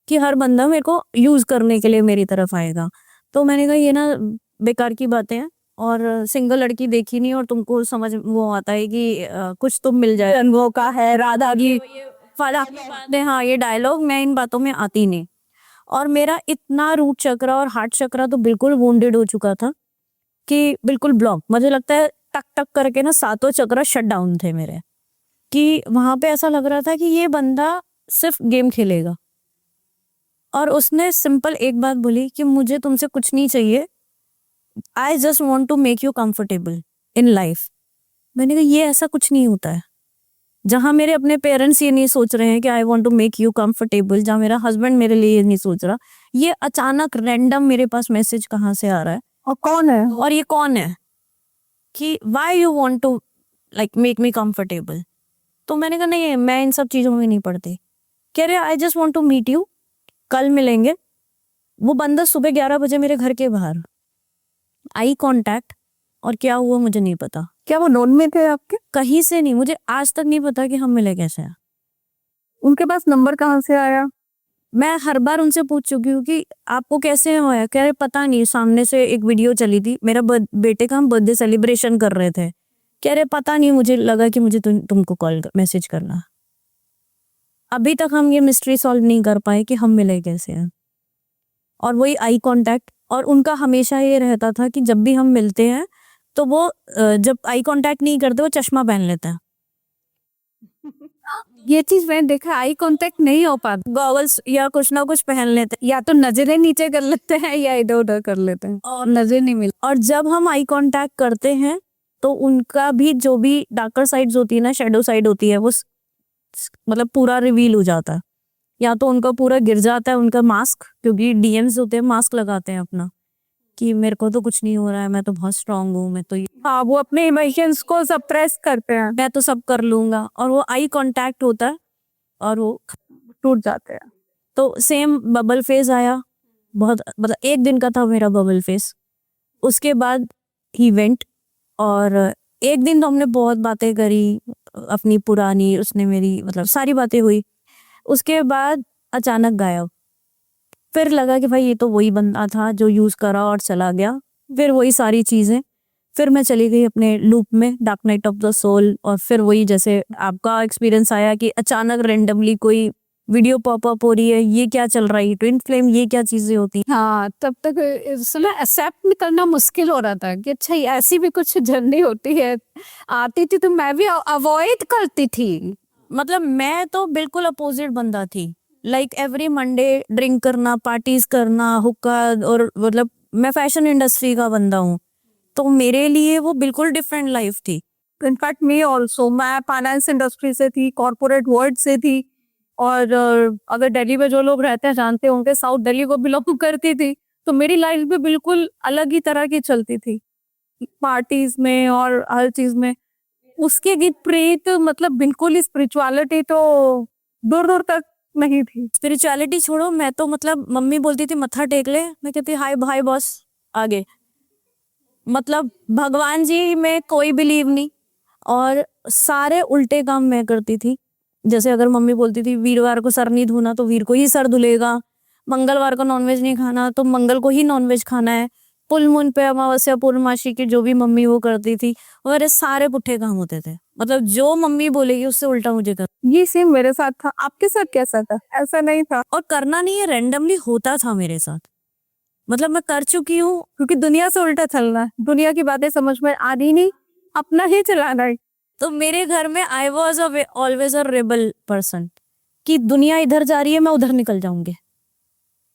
कि हर बंदा मेरे को यूज करने के लिए मेरी तरफ आएगा। तो मैंने कहा ये ना बेकार की बातें हैं, और सिंगल लड़की देखी नहीं और तुमको समझ वो आता है कि कुछ तुम मिल जाए, वो का है राधा की। फला हाँ, ये डायलॉग मैं इन बातों में आती नहीं। और मेरा इतना रूट चक्र और हार्ट चक्र तो बिल्कुल वुंडेड हो चुका था कि बिल्कुल ब्लॉक, मुझे लगता है टक टक करके ना सातों चक्र शट डाउन थे मेरे। कि वहां पे ऐसा लग रहा था कि ये बंदा सिर्फ गेम खेलेगा। और उसने सिंपल एक बात बोली कि मुझे तुमसे कुछ नहीं चाहिए, I just want to make you comfortable in life. मैंने कहा ये ऐसा कुछ नहीं होता है। जहां मेरे अपने पेरेंट्स ये नहीं सोच रहे हैं कि I want to make you comfortable, जहां मेरा हस्बैंड मेरे लिए ये नहीं सोच रहा, ये अचानक रैंडम मेरे पास मैसेज कहाँ से आ रहा है और कौन है? और ये कौन है कि why you want to like make me comfortable. तो मैंने कहा नहीं, मैं इन सब चीजों में नहीं पड़ती। कह रहे I just want to meet you, कल मिलेंगे। वो बंदा सुबह 11 बजे मेरे घर के बाहर, आई कांटेक्ट, और क्या हुआ मुझे नहीं पता। क्या वो नोन में थे आपके? कहीं से नहीं, मुझे आज तक नहीं पता कि हम मिले कैसे हैं। उनके पास नंबर कहाँ से आया? मैं हर बार उनसे पूछ चुकी हूँ कि आपको कैसे हुआ। कह रहे पता नहीं, सामने से एक वीडियो चली थी, मेरा बेटे का हम बर्थडे सेलिब्रेशन कर रहे थे। कह रहे पता नहीं, मुझे लगा कि मुझे तुमको कॉल मैसेज करना। अभी तक हम ये मिस्ट्री सॉल्व नहीं कर पाए कि हम मिले कैसे हैं। और वही आई कांटेक्ट, और उनका हमेशा ये रहता था कि जब भी हम मिलते हैं तो वो जब आई कांटेक्ट नहीं करते वो चश्मा पहन लेते हैं। ये चीज मैंने देखा, आई कांटेक्ट नहीं हो पाता, गॉगल्स या कुछ ना कुछ पहन लेते हैं। या तो नजरें नीचे कर लेते हैं या इधर उधर कर लेते हैं और नजर नहीं मिल। और जब हम आई कांटेक्ट करते हैं तो उनका भी जो भी डार्कर साइड्स होती है ना, शेडो साइड होती है, वो मतलब पूरा रिवील हो जाता है। या तो उनका पूरा गिर जाता है उनका मास्क, क्योंकि डीएम्स होते हैं, मास्क लगाते हैं अपना कि मेरे को तो कुछ नहीं हो रहा है, मैं तो बहुत स्ट्रांग हूँ, मैं तो हाँ, वो अपने इमोशंस को सप्रेस करते हैं, मैं तो सब कर लूंगा। और वो आई कांटेक्ट होता है और वो टूट जाते हैं। तो सेम बबल फेज आया। बहुत मतलब एक दिन का था मेरा बबल फेज। उसके बाद ही वेंट, और एक दिन तो हमने बहुत बातें करी अपनी पुरानी, उसने मेरी, मतलब सारी बातें हुई। उसके बाद अचानक गायब। फिर लगा कि भाई ये तो वही बंदा था जो यूज करा और चला गया। फिर वही सारी चीजें, फिर मैं चली गई अपने लूप में, dark night of the soul. और फिर वही जैसे आपका एक्सपीरियंस आया कि अचानक रेंडमली कोई वीडियो पॉपअप हो रही है, ये क्या चल रहा है, ट्विन फ्लेम, ये क्या चीजें होती हैं। हाँ, तब तक सुना एक्सेप्ट करना मुश्किल हो रहा था कि अच्छा ये ऐसी भी कुछ जर्नी होती है। आती थी तो मैं भी अवॉइड करती थी। मतलब मैं तो बिल्कुल अपोजिट बंदा थी। लाइक एवरी मंडे ड्रिंक करना, पार्टीज करना, हुक्का, और मतलब मैं फैशन इंडस्ट्री का बंदा हूँ, तो मेरे लिए वो बिल्कुल डिफरेंट लाइफ थी। इनफैक्ट मी ऑल्सो, मैं फाइनेंस इंडस्ट्री से थी, कॉर्पोरेट वर्ल्ड से थी। और अगर दिल्ली में जो लोग रहते हैं जानते होंगे, साउथ दिल्ली को बिलोंग करती थी, तो मेरी लाइफ भी बिल्कुल अलग ही तरह की चलती थी। पार्टीज में और हर चीज में उसके गीत प्रीत मतलब बिल्कुल ही स्पिरिचुअलिटी तो दूर दूर तक नहीं थी। स्पिरिचुअलिटी छोड़ो, मैं तो मतलब मम्मी बोलती थी मत्था टेक ले, मैं कहती हाय भाई बॉस आगे। मतलब भगवान जी में कोई बिलीव नहीं, और सारे उल्टे काम मैं करती थी। जैसे अगर मम्मी बोलती थी वीरवार को सर नहीं धोना तो वीर को ही सर धुलेगा, मंगलवार को नॉनवेज नहीं खाना तो मंगल को ही नॉनवेज खाना है, फुल मून पे अमावस्या पूर्णमासी की जो भी मम्मी वो करती थी, वो मेरे सारे पुट्ठे काम होते थे। मतलब जो मम्मी बोलेगी उससे उल्टा मुझे कर, ये सेम मेरे साथ था। आपके साथ कैसा था? ऐसा नहीं था और करना नहीं है, रैंडमली होता था मेरे साथ। मतलब मैं कर चुकी हूँ। क्योंकि दुनिया से उल्टा चलना है, दुनिया की बातें समझ में आ रही नहीं, अपना ही चलाना है। तो मेरे घर में I was always a rebel person, कि दुनिया इधर जा रही है मैं उधर निकल जाऊंगी।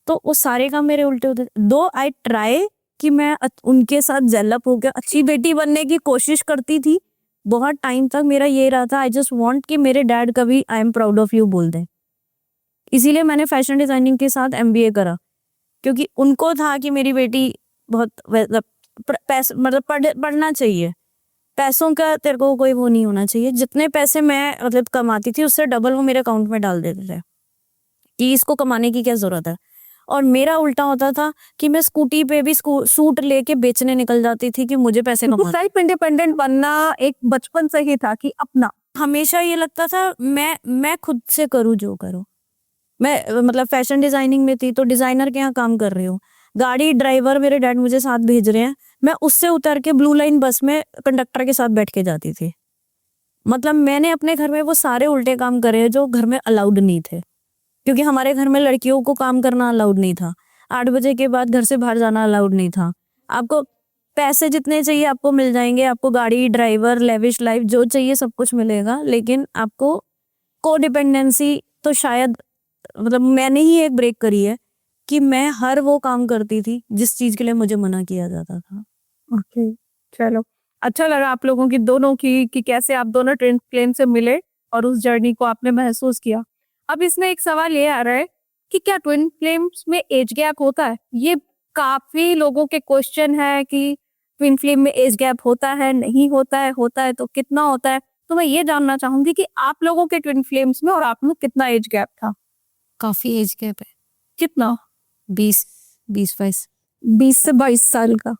तो वो सारे काम मेरे उल्टे होते। दो आई ट्राई कि मैं उनके साथ जेलअप होकर अच्छी बेटी बनने की कोशिश करती थी। बहुत टाइम तक मेरा ये रहा था, आई जस्ट वांट कि मेरे डैड कभी I am proud of you बोल दें। इसीलिए मैंने फैशन डिजाइनिंग के साथ MBA करा, क्योंकि उनको था कि मेरी बेटी बहुत मतलब पढ़ना चाहिए, पैसों का तेरे को कोई वो नहीं होना चाहिए। जितने पैसे मैं मतलब कमाती थी उससे डबल वो मेरे अकाउंट में डाल देते थे कि इसको कमाने की क्या जरूरत है। और मेरा उल्टा होता था कि मैं स्कूटी पे भी सूट लेके बेचने निकल जाती थी कि मुझे पैसे कमाने। सेल्फ इंडिपेंडेंट बनना एक बचपन से ही था कि अपना, हमेशा ये लगता था मैं खुद से करूँ जो करूँ। मैं मतलब फैशन डिजाइनिंग में थी तो डिजाइनर के यहाँ काम कर रही हूँ, गाड़ी ड्राइवर मेरे डैड मुझे साथ भेज रहे हैं, मैं उससे उतर के ब्लू लाइन बस में कंडक्टर के साथ बैठ के जाती थी। मतलब मैंने अपने घर में वो सारे उल्टे काम करे हैं जो घर में अलाउड नहीं थे, क्योंकि हमारे घर में लड़कियों को काम करना अलाउड नहीं था, 8 बजे के बाद घर से बाहर जाना अलाउड नहीं था। आपको पैसे जितने चाहिए आपको मिल जाएंगे, आपको गाड़ी ड्राइवर लेविश लाइफ जो चाहिए सब कुछ मिलेगा, लेकिन आपको कोडिपेंडेंसी तो शायद मतलब मैंने ही एक ब्रेक करी है कि मैं हर वो काम करती थी जिस चीज के लिए मुझे मना किया जाता था। ओके चलो, अच्छा लगा आप लोगों की दोनों की कि कैसे आप दोनों ट्विन फ्लेम से मिले और उस जर्नी को आपने महसूस किया। अब इसमें एक सवाल ये आ रहा है कि क्या ट्विन फ्लेम्स में एज गैप होता है? ये काफी लोगों के क्वेश्चन है कि ट्विन फ्लेम में एज गैप होता है नहीं होता है तो कितना होता है? तो मैं ये जानना चाहूंगी कि आप लोगों के ट्विन फ्लेम्स में और आप में कितना एज गैप था? काफी एज गैप है, कितना? 20-22। 20 से 22 साल का।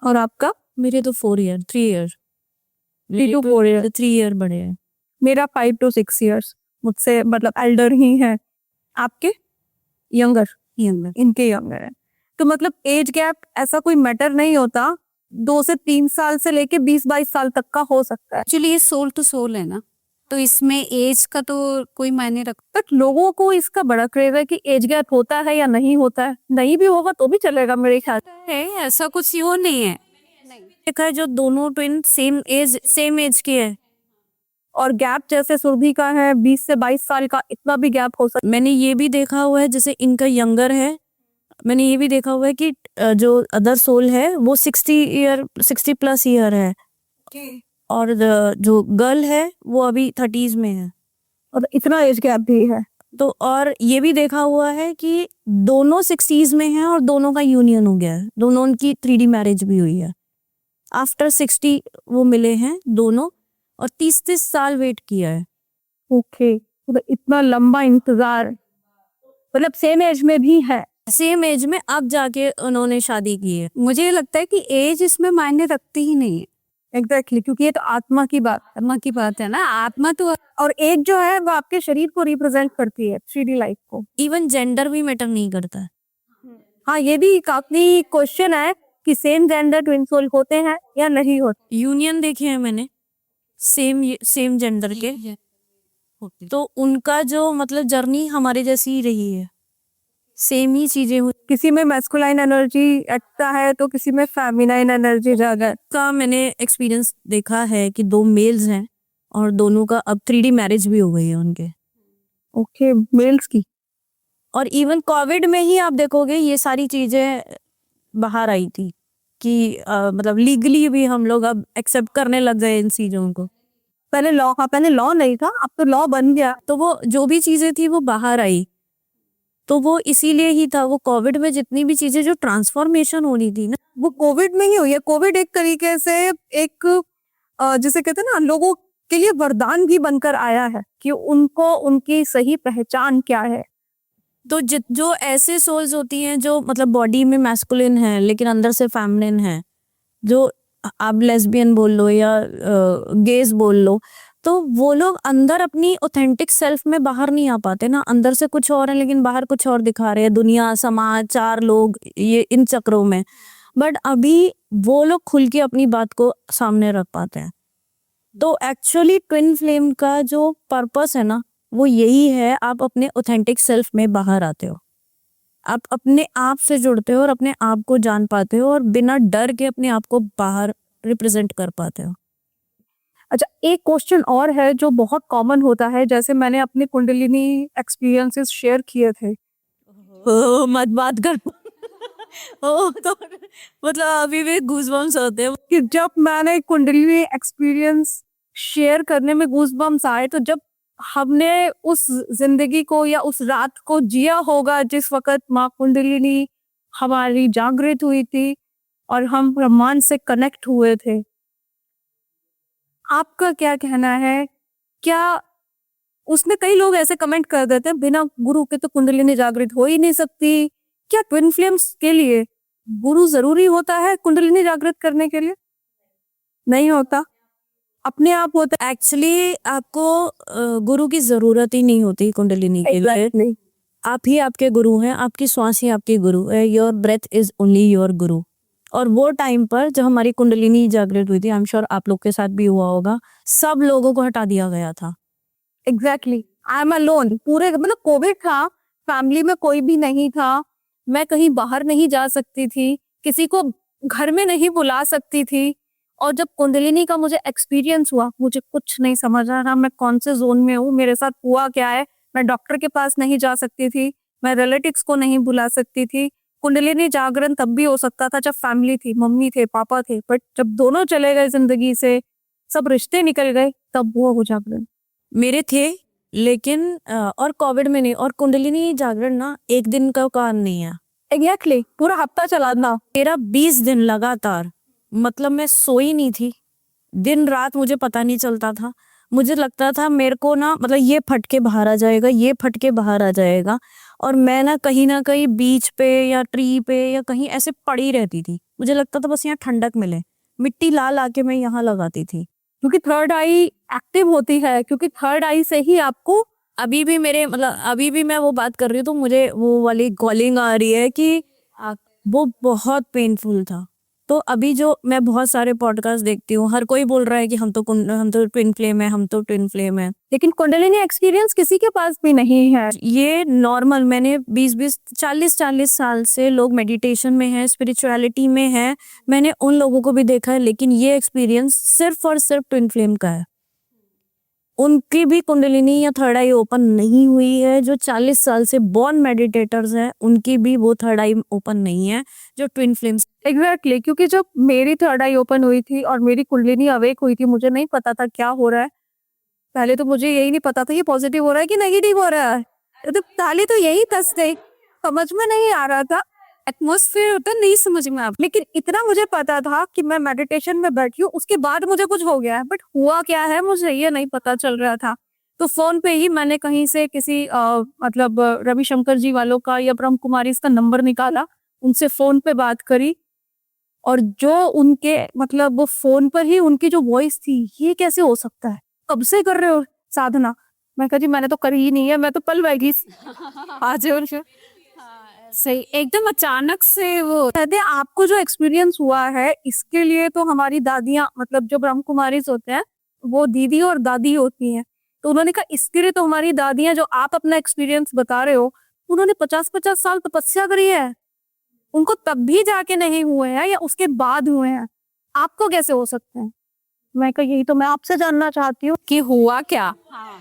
और आपका? मेरे तो 3 ईयर 3 to 4 years। 3 ईयर बड़े हैं। मेरा 5 to 6 years मुझसे मतलब एल्डर ही है। आपके? यंगर? इनके यंगर है। तो मतलब एज गैप ऐसा कोई मैटर नहीं होता, 2 से 3 साल से लेके 20-22 साल तक का हो सकता है। एक्चुअली ये सोल टू सोल है ना, तो इसमें एज का तो कोई मायने रख। बट लोगों को इसका बड़ा क्रेज है कि एज गैप होता है या नहीं होता है। नहीं भी होगा तो भी चलेगा मेरे ख्याल से। ऐसा कुछ वो नहीं है। देखा है जो दोनों ट्विन सेम एज के है, और गैप जैसे सुरभि का है 20 से 22 साल का, इतना भी गैप हो सकता मैंने ये भी देखा हुआ है जैसे इनका यंगर है, मैंने ये भी देखा हुआ है कि जो अदर सोल है वो 60+ ईयर है, और जो गर्ल है वो अभी 30s में है। और इतना एज गैप भी है। तो और ये भी देखा हुआ है कि दोनों 60s में हैं और दोनों का यूनियन हो गया है, दोनों उनकी 3D मैरिज भी हुई है। आफ्टर 60 वो मिले हैं दोनों, और 30 साल वेट किया है। ओके, तो इतना लंबा इंतजार, मतलब सेम एज में भी है। सेम एज में अब जाके उन्होंने शादी की है। मुझे लगता है कि एज इसमें मायने रखती ही नहीं है। एग्जैक्टली, क्योंकि ये तो आत्मा की बात है ना, आत्मा तो और एक जो है वो आपके शरीर को रिप्रेजेंट करती है, 3D लाइफ को। इवन जेंडर भी मैटर नहीं करता है। हाँ, ये भी काफी क्वेश्चन है कि सेम जेंडर ट्विन सोल होते हैं या नहीं होते। यूनियन देखे हैं मैंने सेम जेंडर के, तो उनका जो मतलब जर्नी हमारे जैसी ही रही है, सेम ही चीजें हुई। किसी में मैस्कुलाइन एनर्जी अच्छा है तो किसी में फेमिनाइन एनर्जी ज्यादा है। का मैंने एक्सपीरियंस देखा है कि 2 मेल्स हैं और दोनों का अब 3D मैरिज भी हो गई है उनके। ओके, मेल्स की। और इवन कोविड में ही आप देखोगे ये सारी चीजें बाहर आई थी कि मतलब लीगली भी हम लोग अब एक्सेप्ट करने लग गए इन चीजों को। पहले लॉ नहीं था, अब तो लॉ बन गया। तो वो जो भी चीजें थी वो बाहर आई तो वो इसीलिए ही था, वो कोविड में जितनी भी चीजें जो ट्रांसफॉर्मेशन हो रही थी ना, वो कोविड में ही हुई है। कोविड एक तरीके से एक जिसे कहते हैं ना, लोगों के लिए वरदान भी बनकर आया है कि उनको उनकी सही पहचान क्या है। तो जो ऐसे सोल्स होती हैं जो मतलब बॉडी में मैस्कुलिन है लेकिन अंदर से फेमिनिन है, जो आप लेस्बियन बोल लो या गेज बोल लो, तो वो लोग अंदर अपनी ऑथेंटिक सेल्फ में बाहर नहीं आ पाते ना, अंदर से कुछ और है लेकिन बाहर कुछ और दिखा रहे हैं, दुनिया, समाज, चार लोग, ये इन चक्रों में। बट अभी वो लोग खुल के अपनी बात को सामने रख पाते हैं। तो एक्चुअली ट्विन फ्लेम का जो पर्पस है ना, वो यही है, आप अपने ऑथेंटिक सेल्फ में बाहर आते हो, आप अपने आप से जुड़ते हो और अपने आप को जान पाते हो और बिना डर के अपने आप को बाहर रिप्रेजेंट कर पाते हो। अच्छा, एक क्वेश्चन और है जो बहुत कॉमन होता है, जैसे मैंने अपने कुंडलिनी एक्सपीरियंसेस शेयर किए थे। मत बात कर ओ तो मतलब अभी भी गूज़बम्स होते हैं। कि जब मैंने कुंडलिनी एक्सपीरियंस शेयर करने में गूज़बम्स आए, तो जब हमने उस जिंदगी को या उस रात को जिया होगा जिस वक्त माँ कुंडलिनी हमारी जागृत हुई थी और हम ब्रह्मांड से कनेक्ट हुए थे। आपका क्या कहना है? क्या उसमें कई लोग ऐसे कमेंट कर देते हैं, बिना गुरु के तो कुंडलिनी जागृत हो ही नहीं सकती। क्या ट्विन फ्लेम्स के लिए गुरु जरूरी होता है कुंडलिनी जागृत करने के लिए? नहीं होता, अपने आप होता है। एक्चुअली आपको गुरु की जरूरत ही नहीं होती कुंडलिनी के लिए। Exactly. आप ही आपके गुरु हैं, आपकी श्वास ही आपकी गुरु है। Your breath is only your guru. और वो टाइम पर जब हमारी कुंडलिनी जागृत हुई थी, आई एम श्योर आप लोग के साथ भी हुआ होगा, सब लोगों को हटा दिया गया था। Exactly, I am alone. पूरे मतलब कोविड था, फैमिली में कोई भी नहीं था, मैं कहीं बाहर नहीं जा सकती थी, किसी को घर में नहीं बुला सकती थी। और जब कुंडलिनी का मुझे एक्सपीरियंस हुआ, मुझे कुछ नहीं समझ आ रहा मैं कौन से जोन में हूँ, मेरे साथ हुआ क्या है। मैं डॉक्टर के पास नहीं जा सकती थी, मैं रिलेटिव्स को नहीं बुला सकती थी। कुंडलिनी जागरण तब भी हो सकता था जब फैमिली थी, मम्मी थे, पापा थे, बट जब दोनों चले गए जिंदगी से, सब रिश्ते निकल गए, तब हुआ वो जागरण। मेरे थे, लेकिन और कोविड में नहीं। और कुंडलिनी जागरण ना एक दिन का काम नहीं है। एग्जैक्टली, पूरा हफ्ता चला ना। मेरा 20 दिन लगातार, मतलब मैं सोई नहीं थी, दिन रात मुझे पता नहीं चलता था। मुझे लगता था मेरे को ना, मतलब ये फट के बाहर आ जाएगा, ये फट के बाहर आ जाएगा। और मैं ना कहीं बीच पे या ट्री पे या कहीं ऐसे पड़ी रहती थी। मुझे लगता था बस यहाँ ठंडक मिले, मिट्टी ला ला के मैं यहाँ लगाती थी। क्योंकि थर्ड आई एक्टिव होती है, क्योंकि थर्ड आई से ही आपको अभी भी मेरे मतलब अभी भी मैं वो बात कर रही हूँ तो मुझे वो वाली कॉलिंग आ रही है कि वो बहुत पेनफुल था। तो अभी जो मैं बहुत सारे पॉडकास्ट देखती हूँ, हर कोई बोल रहा है कि हम तो ट्विन फ्लेम है, हम तो ट्विन फ्लेम है। लेकिन कुंडलिनी एक्सपीरियंस किसी के पास भी नहीं है। ये नॉर्मल, मैंने 20-20 40-40 साल से लोग मेडिटेशन में है, स्पिरिचुअलिटी में है, मैंने उन लोगों को भी देखा है, लेकिन ये एक्सपीरियंस सिर्फ और सिर्फ ट्विन फ्लेम का है। उनकी भी कुंडलिनी या थर्ड आई ओपन नहीं हुई है। जो 40 साल से बॉर्न मेडिटेटर्स हैं, उनकी भी वो थर्ड आई ओपन नहीं है, जो ट्विन फ्लेम्स। एग्जैक्टली, क्योंकि जब मेरी थर्ड आई ओपन हुई थी और मेरी कुंडलिनी अवेक हुई थी, मुझे नहीं पता था क्या हो रहा है। पहले तो मुझे यही नहीं पता था ये पॉजिटिव हो रहा है कि नेगेटिव हो रहा है। तो पहले तो यही तस गई, समझ में नहीं आ रहा था। एटमोस्फेयर होता नहीं समझ में आ, लेकिन इतना मुझे पता था कि मैं मेडिटेशन में बैठी हूँ, उसके बाद मुझे कुछ हो गया है, बट हुआ क्या है मुझे ये नहीं पता चल रहा था। तो फोन पे ही मैंने कहीं से किसी मतलब रविशंकर जी वालों का या ब्रह्म कुमारी का नंबर निकाला, उनसे फोन पे बात करी, और जो उनके मतलब वो फोन पर ही उनकी जो वॉइस थी, ये कैसे हो सकता है, कब से कर रहे हो साधना? मैं कहा जी मैंने तो करी ही नहीं है, मैं तो पल बैठी आज। सही, एकदम अचानक से वो कहते हैं। आपको जो एक्सपीरियंस हुआ है, इसके लिए तो हमारी दादियां, मतलब जो ब्रह्म कुमारीज होते हैं, वो दीदी और दादी होती हैं। तो उन्होंने कहा इसके लिए तो हमारी दादियां, जो आप अपना एक्सपीरियंस बता रहे हो, उन्होंने 50-50 साल तपस्या करी है, उनको तब भी जाके नहीं हुए हैं या उसके बाद हुए हैं, आपको कैसे हो सकते हैं? मैं कहा यही तो मैं आपसे जानना चाहती हूँ कि हुआ क्या।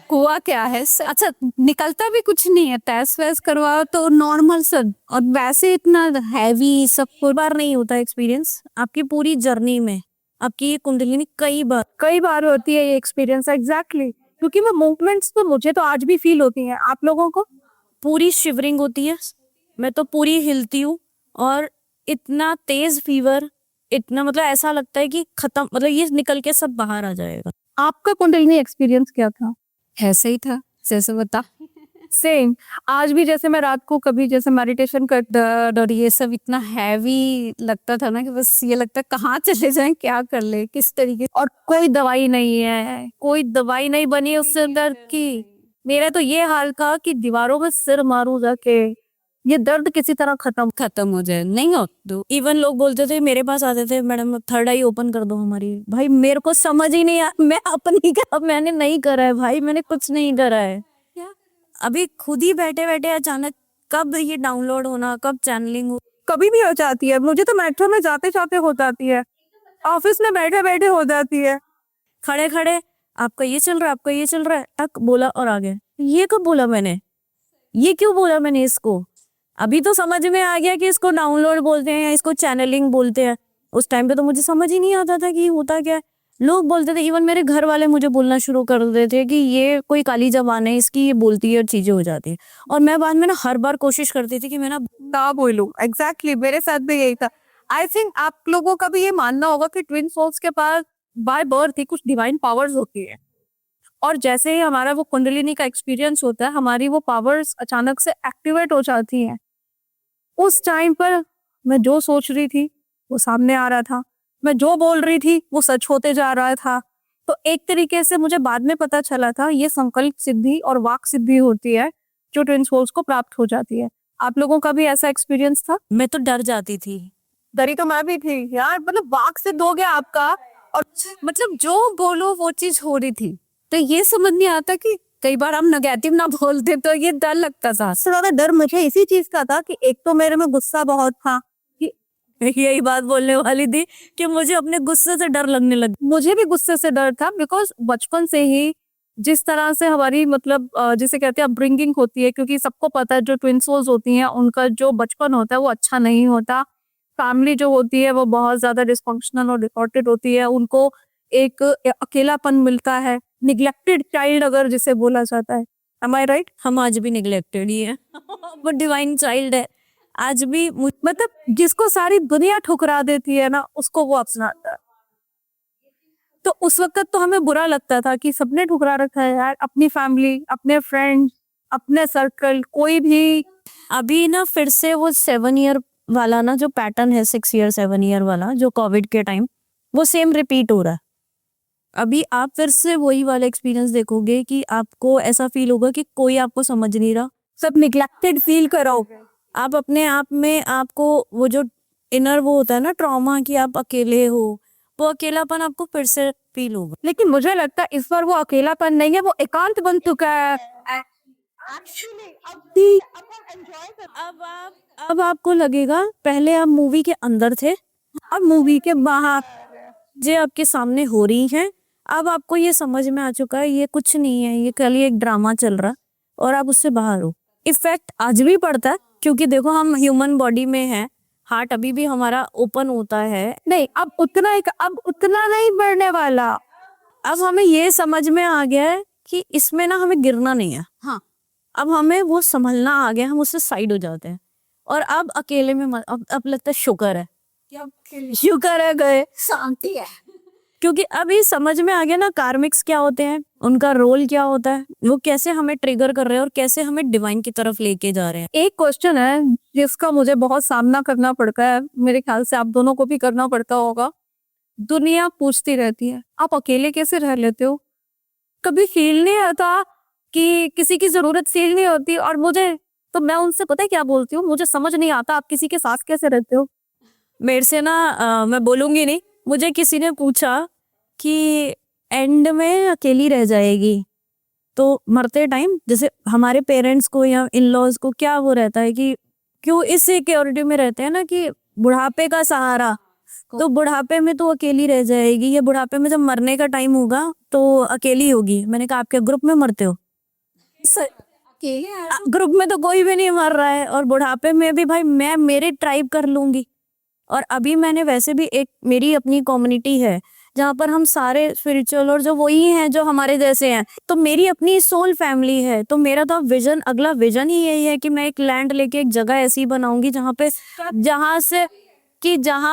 हुआ क्या है? अच्छा, निकलता भी कुछ नहीं है, टेस्ट वेस्ट करवाओ तो नॉर्मल सन, और वैसे इतना हैवी सब कोई बार नहीं होता एक्सपीरियंस आपकी पूरी जर्नी में। आपकी ये कुंडलिनी कई बार होती है ये एक्सपीरियंस। एग्जैक्टली, क्योंकि वो मूवमेंट्स तो मुझे तो आज भी फील होती हैं, आप लोगों को? पूरी शिवरिंग होती है, मैं तो पूरी हिलती हूँ, और इतना तेज फीवर, इतना मतलब ऐसा लगता है कि खत्म, मतलब ये निकल के सब बाहर आ जाएगा। आपका कुंडलिनी एक्सपीरियंस क्या था? ऐसे ही था जैसे बता। सेम। आज भी जैसे मैं रात को कभी जैसे मेडिटेशन कर, दर्द और ये सब इतना हैवी लगता था ना कि बस ये लगता है कहाँ चले जाएं, क्या कर ले, किस तरीके। और कोई दवाई नहीं है, कोई दवाई नहीं बनी उससे दर्द की। मेरा तो ये हाल था कि दीवारों में सिर मारूं जाके, ये दर्द किसी तरह खत्म हो जाए, नहीं हो तो इवन लोग बोलते थे, मेरे पास आते थे, मैडम थर्ड आई ओपन कर दो हमारी। भाई मेरे को समझ ही नहीं मैं अपनी क्या, मैंने नहीं करा है भाई, मैंने कुछ नहीं करा है। अभी खुद ही बैठे बैठे अचानक कब ये डाउनलोड होना, कब चैनलिंग हो, कभी भी हो जाती है। मुझे तो मेट्रो में जाते जाते हो जाती है, ऑफिस में बैठे बैठे हो जाती है। खड़े खड़े आपका ये चल रहा है, आपका ये चल रहा है, टक बोला और आ गए। ये कब बोला मैंने, ये क्यों बोला मैंने इसको? अभी तो समझ में आ गया कि इसको डाउनलोड बोलते हैं या इसको चैनलिंग बोलते हैं। उस टाइम पे तो मुझे समझ ही नहीं आता था कि होता क्या है। लोग बोलते थे, इवन मेरे घर वाले मुझे बोलना शुरू कर देते थे कि ये कोई काली जबान है इसकी, ये बोलती है और चीजें हो जाती है। और मैं बाद में ना हर बार कोशिश करती थी कि मैं ना बोलूं। एग्जैक्टली मेरे साथ भी यही था। आई थिंक आप लोगों का भी ये मानना होगा कि ट्विन सोल्स के पास बाय बर्थ ही कुछ डिवाइन पावर्स होती है, और जैसे ही हमारा वो कुंडलिनी का एक्सपीरियंस होता है, हमारी वो पावर्स अचानक से एक्टिवेट हो जाती हैं। उस टाइम पर मैं जो सोच रही थी वो सामने आ रहा था, मैं जो बोल रही थी वो सच होते जा रहा था। तो एक तरीके से मुझे बाद में पता चला था ये संकल्प सिद्धि और वाक सिद्धि होती है जो ट्विन सोल्स को प्राप्त हो जाती है। आप लोगों का भी ऐसा एक्सपीरियंस था? मैं तो डर जाती थी। डरी तो मैं भी थी यार, मतलब वाक सिद्ध हो गया आपका, और मतलब जो बोलो वो चीज हो रही थी। तो ये समझ नहीं आता कि कई बार हम नेगेटिव ना बोलते तो ये डर लगता था। सबसे ज्यादा डर मुझे इसी चीज का था कि एक तो मेरे में गुस्सा बहुत था, यही बात बोलने वाली थी कि मुझे अपने गुस्से से डर लगने लगा। मुझे भी गुस्से से डर था, बिकॉज बचपन से ही जिस तरह से हमारी मतलब जिसे कहते हैं अपब्रिंगिंग होती है, क्योंकि सबको पता है जो ट्विन सोल्स होती हैं उनका जो बचपन होता है वो अच्छा नहीं होता। फैमिली जो होती है वो बहुत ज्यादा डिस्फंक्शनल और डिसऑर्डर्ड होती है, उनको एक अकेलापन मिलता है, निग्लेक्टेड चाइल्ड अगर जिसे बोला जाता है। एम आई राइट? हम आज भी निगलेक्टेड ही है वो डिवाइन चाइल्ड है आज भी। मतलब जिसको सारी दुनिया ठुकरा देती है ना, उसको वो अपनाता है। तो उस वक्त तो हमें बुरा लगता था कि सबने ठुकरा रखा है यार, अपनी फैमिली, अपने फ्रेंड्स, अपने सर्कल, कोई भी। अभी ना फिर से वो 7 ईयर वाला ना जो पैटर्न है, 6 ईयर 7 ईयर वाला जो कोविड के टाइम, वो सेम रिपीट हो रहा है। अभी आप फिर से वही वाला एक्सपीरियंस देखोगे कि आपको ऐसा फील होगा कि कोई आपको समझ नहीं रहा, सब निग्लेक्टेड फील करोगे। आप अपने आप में आपको वो जो इनर वो होता है ना ट्रॉमा कि आप अकेले हो, वो अकेलापन आपको फिर से फील होगा। लेकिन मुझे लगता है इस बार वो अकेलापन नहीं है, वो एकांत बन चुका है। अब आपको लगेगा पहले आप मूवी के अंदर थे, अब मूवी के बाहर जो आपके सामने हो रही हैं, अब आपको ये समझ में आ चुका है ये कुछ नहीं है, ये खाली एक ड्रामा चल रहा और आप उससे बाहर हो। इफेक्ट आज भी पड़ता है क्योंकि देखो हम ह्यूमन बॉडी में हैं, हार्ट अभी भी हमारा ओपन होता है। नहीं, अब उतना नहीं बढ़ने वाला। अब हमें ये समझ में आ गया है कि इसमें ना हमें गिरना नहीं है। हाँ, अब हमें वो संभलना आ गया, हम उससे साइड हो जाते हैं और अब अकेले में अब लगता है शुक्र है गए, शांति है। क्योंकि अभी समझ में आ गया ना कार्मिक्स क्या होते हैं, उनका रोल क्या होता है, वो कैसे हमें ट्रिगर कर रहे हैं और कैसे हमें डिवाइन की तरफ लेके जा रहे हैं। एक क्वेश्चन है जिसका मुझे बहुत सामना करना पड़ता है, मेरे ख्याल से आप दोनों को भी करना पड़ता होगा। दुनिया पूछती रहती है आप अकेले कैसे रह लेते हो, कभी फील नहीं आता कि किसी की जरूरत फील नहीं होती। और मुझे तो मैं उनसे पता है क्या बोलती हूँ, मुझे समझ नहीं आता आप किसी के साथ कैसे रहते हो। मेरे से ना मैं बोलूंगी नहीं, मुझे किसी ने पूछा कि एंड में अकेली रह जाएगी तो मरते टाइम, जैसे हमारे पेरेंट्स को या इन लॉज को क्या वो रहता है कि क्यों इस सिक्योरिटी में रहते हैं ना कि बुढ़ापे का सहारा, तो बुढ़ापे में तो अकेली रह जाएगी, या बुढ़ापे में जब मरने का टाइम होगा तो अकेली होगी। मैंने कहा आपके ग्रुप में मरते हो? ग्रुप में तो कोई भी नहीं मर रहा है, और बुढ़ापे में भी भाई मैं मेरे ट्राइब कर लूंगी। और अभी मैंने वैसे भी एक मेरी अपनी कम्युनिटी है, जहाँ पर हम सारे स्पिरिचुअल और जो वही हैं जो हमारे जैसे हैं। तो मेरी अपनी सोल फैमिली है, तो मेरा तो विजन, अगला विजन ही यही है कि मैं एक लैंड लेके एक जगह ऐसी बनाऊंगी जहाँ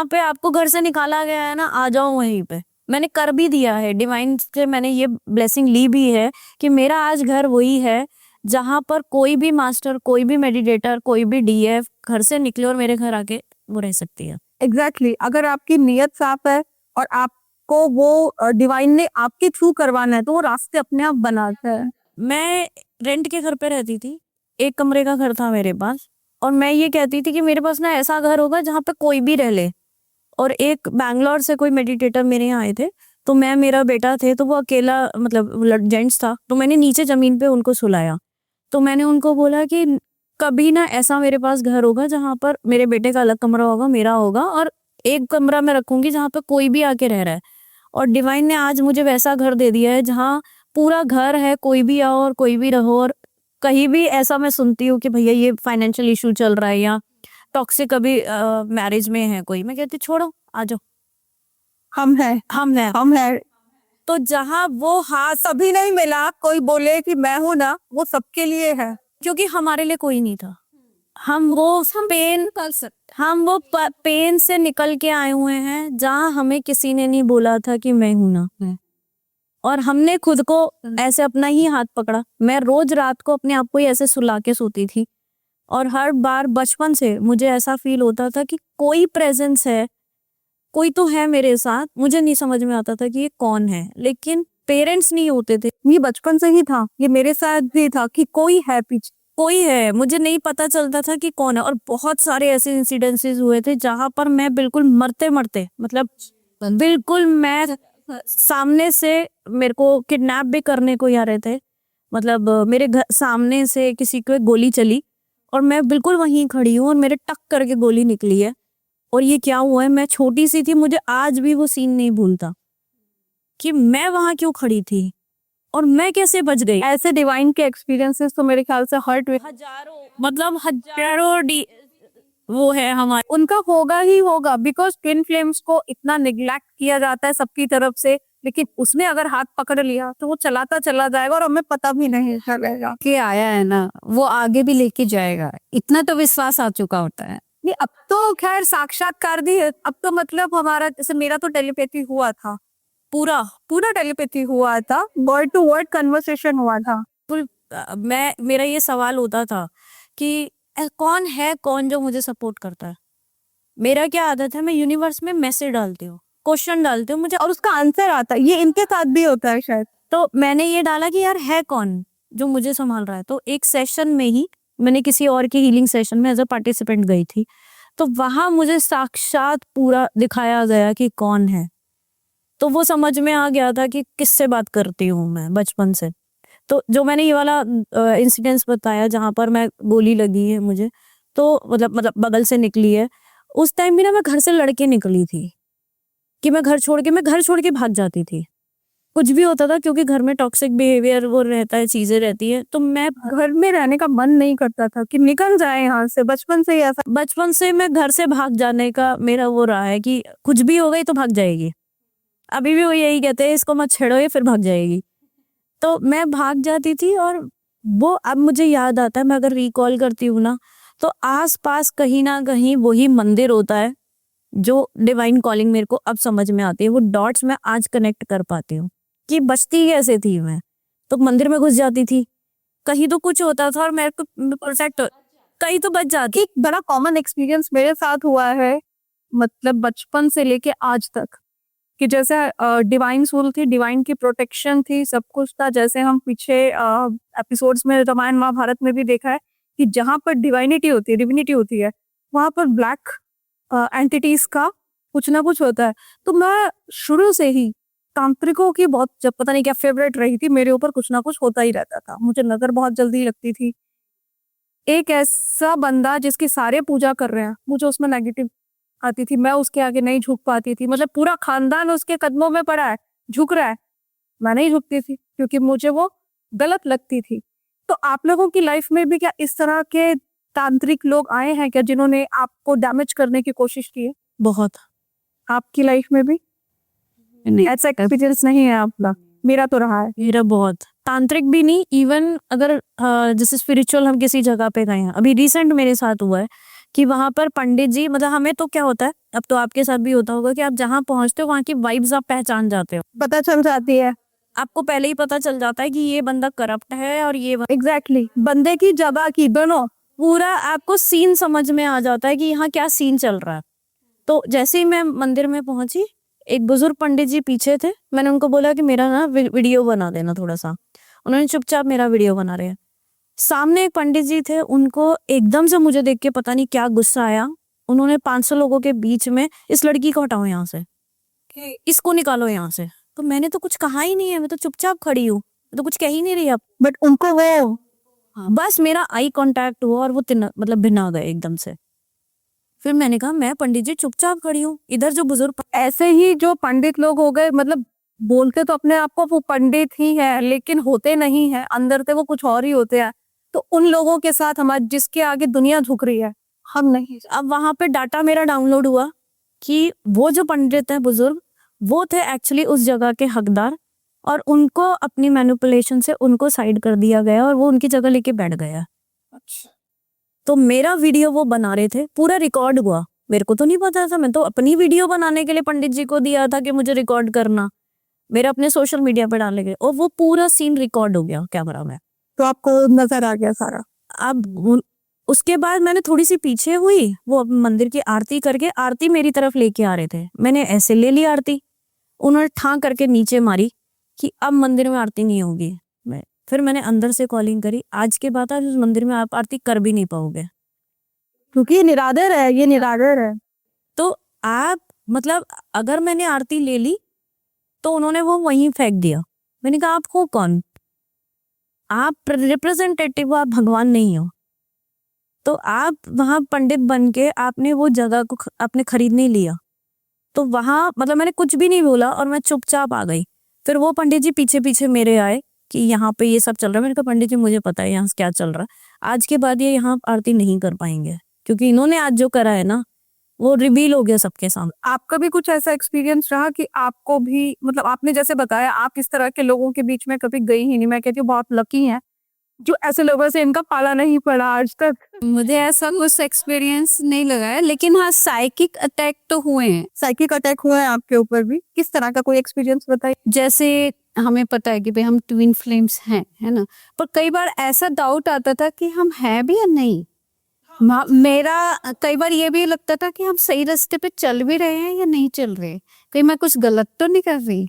पे आपको घर से निकाला गया है ना, आ जाओ वहीं पे। मैंने कर भी दिया है, डिवाइन से मैंने ये ब्लेसिंग ली भी है कि मेरा आज घर वही है जहाँ पर कोई भी मास्टर, कोई भी मेडिटेटर, कोई भी डीएफ घर से निकले और मेरे घर आके वो रह सकती है। एग्जैक्टली अगर आपकी नीयत साफ है और आपको वो डिवाइन ने आपके थ्रू करवाना है तो वो रास्ते अपने आप बनाता है। मैं रेंट के घर पे रहती थी, 1 कमरे का घर था मेरे पास, और मैं ये कहती थी कि मेरे पास ना ऐसा घर होगा जहाँ पे कोई भी रह ले। और एक बैंगलोर से कोई मेडिटेटर मेरे यहाँ आए थे, तो मैं, मेरा बेटा थे, तो वो अकेला मतलब जेंट्स था, तो मैंने नीचे जमीन पे उनको सुलाया। तो मैंने उनको बोला कि कभी ना ऐसा मेरे पास घर होगा जहाँ पर मेरे बेटे का अलग कमरा होगा, मेरा होगा, और एक कमरा मैं रखूंगी जहाँ पे कोई भी आके रह रहा है। और डिवाइन ने आज मुझे वैसा घर दे दिया है जहाँ पूरा घर है, कोई भी आओ और कोई भी रहो। और कहीं भी ऐसा मैं सुनती हूँ कि भैया ये फाइनेंशियल इशू चल रहा है या टॉक्सिक अभी मैरिज में है कोई, मैं कहती छोड़ो, आ जाओ, हम हैं। हम है। तो जहाँ वो हाथ, सभी नहीं मिला, कोई बोले कि मैं हूं ना, वो सबके लिए है। क्योंकि हमारे लिए कोई नहीं था, हम वो पेन से निकल के आए हुए हैं जहाँ हमें किसी ने नहीं बोला था कि मैं हूं ना, और हमने खुद को ऐसे अपना ही हाथ पकड़ा। मैं रोज रात को अपने आप को ही ऐसे सुला के सोती थी, और हर बार बचपन से मुझे ऐसा फील होता था कि कोई प्रेजेंस है, कोई तो है मेरे साथ। मुझे नहीं समझ में आता था कि ये कौन है, लेकिन पेरेंट्स नहीं होते थे। ये बचपन से ही था, ये मेरे साथ भी था कि कोई है पीछे, कोई है, मुझे नहीं पता चलता था कि कौन है। और बहुत सारे ऐसे इंसिडेंसेस हुए थे जहां पर मैं बिल्कुल मरते मरते, मतलब बिल्कुल मैं सामने से, मेरे को किडनैप भी करने को आ रहे थे, मतलब मेरे घर सामने से किसी को एक गोली चली और मैं बिल्कुल वहीं खड़ी हूँ और मेरे टक करके गोली निकली है। और ये क्या हुआ है, मैं छोटी सी थी, मुझे आज भी वो सीन नहीं भूलता कि मैं वहां क्यों खड़ी थी और मैं कैसे बच गई। ऐसे डिवाइन के एक्सपीरियंसेस तो मेरे ख्याल से हर्ट हजारों वो है हमारे। उनका होगा ही होगा, बिकॉज ट्विन फ्लेम्स को इतना निग्लेक्ट किया जाता है सबकी तरफ से, लेकिन उसने अगर हाथ पकड़ लिया तो वो चलाता चला जाएगा और हमें पता भी नहीं चलेगा। के आया है ना, वो आगे भी लेके जाएगा, इतना तो विश्वास आ चुका होता है। नहीं, अब तो खैर साक्षात्कार भी है। अब तो मतलब हमारा, जैसे मेरा तो टेलीपैथी हुआ था, पूरा पूरा टेलीपैथी हुआ था, वर्ड टू वर्ड कन्वर्सेशन हुआ था। मेरा ये सवाल होता था कि कौन है, कौन जो मुझे सपोर्ट करता है। मेरा क्या आदत है, मैं यूनिवर्स में मैसेज डालती हूँ, क्वेश्चन डालती हूँ मुझे, और उसका आंसर आता है। ये इनके साथ भी होता है शायद। तो मैंने ये डाला कि यार है कौन जो मुझे संभाल रहा है। तो एक सेशन में ही मैंने किसी और की हीलिंग सेशन में एज अ पार्टिसिपेंट गई थी, तो वहां मुझे साक्षात पूरा दिखाया गया कि कौन है। तो वो समझ में आ गया था कि किससे बात करती हूँ मैं बचपन से। तो जो मैंने ये वाला इंसिडेंस बताया जहां पर मैं गोली लगी है मुझे, तो मतलब बगल से निकली है, उस टाइम भी ना मैं घर से लड़के निकली थी कि मैं घर छोड़ के भाग जाती थी। कुछ भी होता था, क्योंकि घर में टॉक्सिक बिहेवियर वो रहता है, चीजें रहती है, तो मैं घर में रहने का मन नहीं करता था कि निकल जाए यहाँ से। बचपन से ही ऐसा, बचपन से मैं घर से भाग जाने का मेरा वो रहा है कि कुछ भी हो गई तो भाग जाएगी। अभी भी वो यही कहते हैं, इसको मत छेड़ो ये फिर भाग जाएगी। तो मैं भाग जाती थी, और वो अब मुझे याद आता है, मैं अगर रिकॉल करती हूँ ना, तो आस पास कहीं ना कहीं वही मंदिर होता है जो डिवाइन कॉलिंग मेरे को अब समझ में आती है। वो डॉट्स मैं आज कनेक्ट कर पाती हूँ कि बचती कैसे थी मैं। तो मंदिर में घुस जाती थी, कहीं तो कुछ होता था और मेरे को परफेक्ट, कहीं तो बच जाती। एक बड़ा कॉमन एक्सपीरियंस मेरे साथ हुआ है, मतलब बचपन से लेके आज तक, कि जैसे डिवाइन सोल थी, डिवाइन की प्रोटेक्शन थी, सब कुछ था। जैसे हम पीछे एपिसोड्स में रामायण महाभारत में भी देखा है कि जहाँ पर डिवाइनिटी होती है, डिविनिटी होती है, वहां पर ब्लैक एंटिटीज का कुछ ना कुछ होता है। तो मैं शुरू से ही तांत्रिकों की बहुत, जब पता नहीं क्या फेवरेट रही थी, मेरे ऊपर कुछ ना कुछ होता ही रहता था, मुझे नजर बहुत जल्दी लगती थी। एक ऐसा बंदा जिसकी सारे पूजा कर रहे हैं, मुझे उसमें नेगेटिव आती थी, मैं उसके आगे नहीं झुक पाती थी। मतलब पूरा खानदान उसके कदमों में पड़ा है, झुक रहा है, मैं नहीं झुकती थी क्योंकि मुझे वो गलत लगती थी। तो आप लोगों की लाइफ में भी क्या इस तरह के तांत्रिक लोग आए हैं क्या, जिन्होंने आपको डैमेज करने की कोशिश की है? बहुत। आपकी लाइफ में भी? नहीं ऐसा एक्सपीरियंस नहीं है आपका? मेरा तो रहा है। मेरा बहुत तांत्रिक भी नहीं, इवन अगर जैसे स्पिरिचुअल हम किसी जगह पे गए हैं, अभी रिसेंट मेरे साथ हुआ है कि वहां पर पंडित जी, मतलब हमें तो क्या होता है, अब तो आपके साथ भी होता होगा कि आप जहाँ पहुंचते हो वहां की वाइब्स आप पहचान जाते हो, पता चल जाती है। आपको पहले ही पता चल जाता है कि ये बंदा करप्ट है और ये एग्जैक्टली बंदे की जगह की दोनों। पूरा आपको सीन समझ में आ जाता है कि यहाँ क्या सीन चल रहा है। तो जैसे ही मैं मंदिर में पहुंची, एक बुजुर्ग पंडित जी पीछे थे, मैंने उनको बोला कि मेरा ना वीडियो बना देना थोड़ा सा। उन्होंने चुपचाप मेरा वीडियो बना रहे हैं। सामने एक पंडित जी थे, उनको एकदम से मुझे देख के पता नहीं क्या गुस्सा आया, उन्होंने 500 लोगों के बीच में इस लड़की को हटाओ यहाँ से, इसको निकालो यहाँ से। तो मैंने तो कुछ कहा ही नहीं है, मैं तो चुपचाप खड़ी हूँ, मैं तो कुछ कह ही नहीं रही अब। बट उनको वो हाँ, बस मेरा आई कांटेक्ट हुआ और वो मतलब भिना गए एकदम से। फिर मैंने कहा मैं पंडित जी चुपचाप खड़ी हूँ, इधर जो बुजुर्ग ऐसे ही जो पंडित लोग हो गए, मतलब बोलते तो अपने आप को वो पंडित ही है लेकिन होते नहीं है, अंदर से वो कुछ और ही होते हैं। तो उन लोगों के साथ हमारे जिसके आगे दुनिया झुक रही है, हम नहीं। अब वहां पे डाटा मेरा डाउनलोड हुआ कि वो जो पंडित है बुजुर्ग, वो थे एक्चुअली उस जगह के हकदार, और उनको अपनी मैनिपुलेशन से उनको साइड कर दिया गया और वो उनकी जगह लेके बैठ गया। अच्छा। तो मेरा वीडियो वो बना रहे थे, पूरा रिकॉर्ड हुआ, मेरे को तो नहीं पता था, मैं तो अपनी वीडियो बनाने के लिए पंडित जी को दिया था कि मुझे रिकॉर्ड करना, मेरा अपने सोशल मीडिया पे डालने के लिए, और वो पूरा सीन रिकॉर्ड हो गया कैमरा में। तो आपको नजर आ गया सारा? अब उसके बाद मैंने थोड़ी सी पीछे हुई, वो मंदिर की आरती करके आरती मेरी तरफ लेके आ रहे थे, मैंने ऐसे ले ली आरती, उन्होंने ठां करके नीचे मारी कि अब मंदिर में आरती नहीं होगी। फिर मैंने अंदर से कॉलिंग करी, आज के बाद आज उस मंदिर में आप आरती कर भी नहीं पाओगे, क्योंकि ये निरादर है, ये निरादर है। तो आप मतलब अगर मैंने आरती ले ली तो उन्होंने वो वहीं फेंक दिया। मैंने कहा आप हो कौन, आप रिप्रेजेंटेटिव हो, आप भगवान नहीं हो। तो आप वहां पंडित बन के आपने वो जगह को आपने खरीद नहीं लिया। तो वहां मतलब मैंने कुछ भी नहीं बोला और मैं चुपचाप आ गई। फिर वो पंडित जी पीछे पीछे मेरे आए कि यहाँ पे ये सब चल रहा है। मैंने कहा पंडित जी मुझे पता है यहाँ क्या चल रहा है, आज के बाद ये यहाँ आरती नहीं कर पाएंगे, क्योंकि इन्होंने आज जो करा है ना वो रिवील हो गया सबके सामने। आपका भी कुछ ऐसा एक्सपीरियंस रहा कि आपको भी, मतलब आपने जैसे बताया आप इस तरह के लोगों के बीच में कभी गई ही नहीं, मैं कहती हूँ बहुत लकी हैं जो ऐसे लोगों से इनका पाला नहीं पड़ा आज तक। मुझे ऐसा कुछ एक्सपीरियंस नहीं लगा है, लेकिन हाँ साइकिक अटैक तो हुए हैं। साइकिक अटैक हुआ है आपके ऊपर भी? किस तरह का कोई एक्सपीरियंस बताइए। जैसे हमें पता है कि भाई हम ट्विन फ्लेम्स हैं, है ना, पर कई बार ऐसा डाउट आता था कि हम हैं भी या नहीं। मेरा कई बार ये भी लगता था कि हम सही रास्ते पे चल भी रहे हैं या नहीं चल रहे, कहीं मैं कुछ गलत तो नहीं कर रही,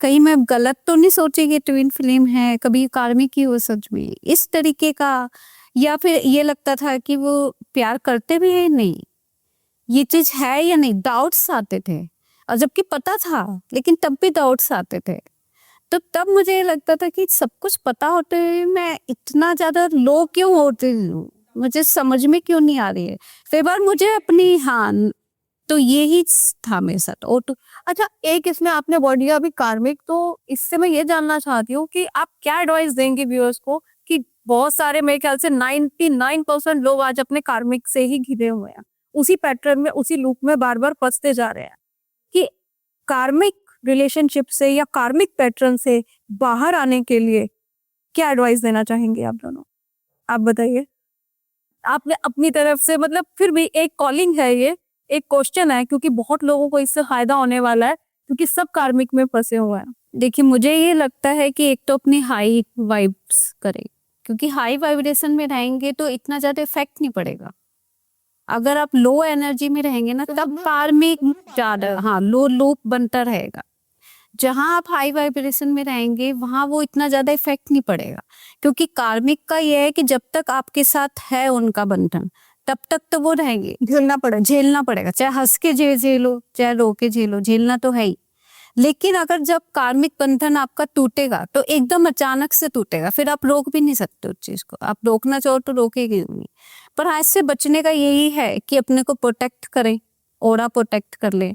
कहीं मैं गलत तो नहीं सोचेगी ट्विन फ्लेम है, कभी कार्मिक ही हो सच में, इस तरीके का। या फिर ये लगता था कि वो प्यार करते भी है नहीं, ये चीज है या नहीं, डाउट्स आते थे। और जबकि पता था लेकिन तब भी डाउट्स आते थे। तो तब मुझे लगता था कि सब कुछ पता होते हुए मैं इतना ज्यादा लो क्यों होती हूँ, मुझे समझ में क्यों नहीं आ रही है। कई बार मुझे अपनी तो यही था मेरे साथ। और तो अच्छा, एक इसमें आपने वर्ड दिया अभी कार्मिक, तो इससे मैं ये जानना चाहती हूँ कि आप क्या एडवाइस देंगे व्यूअर्स को कि बहुत सारे मेरे ख्याल से 99% लोग आज अपने कार्मिक से ही घिरे हुए हैं, उसी पैटर्न में उसी लूप में बार बार फंसते जा रहे हैं, कि कार्मिक रिलेशनशिप से या कार्मिक पैटर्न से बाहर आने के लिए क्या एडवाइस देना चाहेंगे आप दोनों? आप बताइए। आपने अपनी तरफ से, मतलब फिर भी एक कॉलिंग है, ये एक क्वेश्चन है, क्योंकि बहुत लोगों को इससे फायदा होने वाला है क्योंकि सब कार्मिक में फंसे हुए हैं। देखिए मुझे ये लगता है कि एक तो अपनी हाई वाइब्स करें, क्योंकि हाई वाइब्रेशन में रहेंगे तो इतना ज्यादा इफेक्ट नहीं पड़ेगा। अगर आप लो एनर्जी में रहेंगे ना तब कार्मिक ज्यादा लो लूप बनता रहेगा। जहां आप हाई वाइब्रेशन में रहेंगे वहां वो इतना ज्यादा इफेक्ट नहीं पड़ेगा, क्योंकि कार्मिक का ये है कि जब तक आपके साथ है उनका बंधन तब तक तो वो रहेंगे, झेलना पड़ेगा, चाहे हंस के झेलो चाहे रो के झेलो, झेलना तो है ही। लेकिन अगर जब कार्मिक बंधन आपका टूटेगा तो एकदम अचानक से टूटेगा, फिर आप रोक भी नहीं सकते उस चीज को, आप रोकना चाहो तो रोकेगी नहीं। पर हाँ, इससे बचने का यही है कि अपने को प्रोटेक्ट करें, ओरा प्रोटेक्ट कर लें,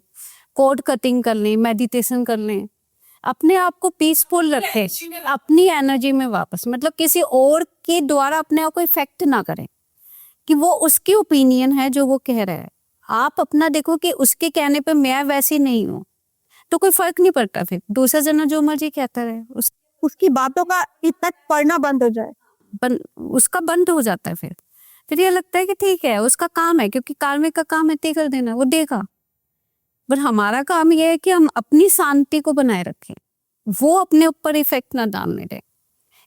कोड कटिंग कर लें, मेडिटेशन कर लें, अपने आप को पीसफुल रखें, अपनी एनर्जी में वापस, मतलब किसी और के द्वारा अपने आप को इफेक्ट ना करें कि वो उसकी ओपिनियन है जो वो कह रहा है। आप अपना देखो कि उसके कहने पे मैं वैसी नहीं हूँ, तो कोई फर्क नहीं पड़ता, फिर दूसरा जना जो मर्जी कहता रहे, उसकी बातों का इतना पढ़ना बंद हो जाए। उसका बंद हो जाता है। फिर ये लगता है कि ठीक है, उसका काम है, क्योंकि कार्मिक का काम है तय कर देना, वो देगा। पर हमारा काम ये है कि हम अपनी शांति को बनाए रखें, वो अपने ऊपर इफेक्ट ना डालने दें।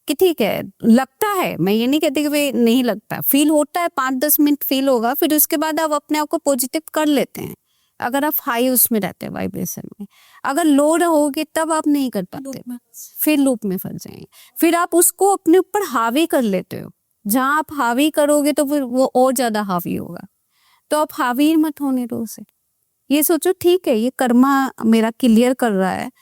कि ठीक है, लगता है, मैं ये नहीं कहती कि भाई नहीं लगता, फील होता है, 5-10 मिनट फील होगा, फिर उसके बाद आप अपने आप को पॉजिटिव कर लेते हैं। अगर आप हाई उसमें रहते हैं, वाइब्रेशन में, अगर लो रहोगे तब आप नहीं कर पाते, फिर लूप में फंस जाएंगे। फिर आप उसको अपने ऊपर हावी कर लेते हो, जहां आप हावी करोगे तो फिर वो और ज्यादा हावी होगा। तो आप हावी मत होने दो उसे। ये सोचो ठीक है, ये कर्मा मेरा क्लियर कर रहा है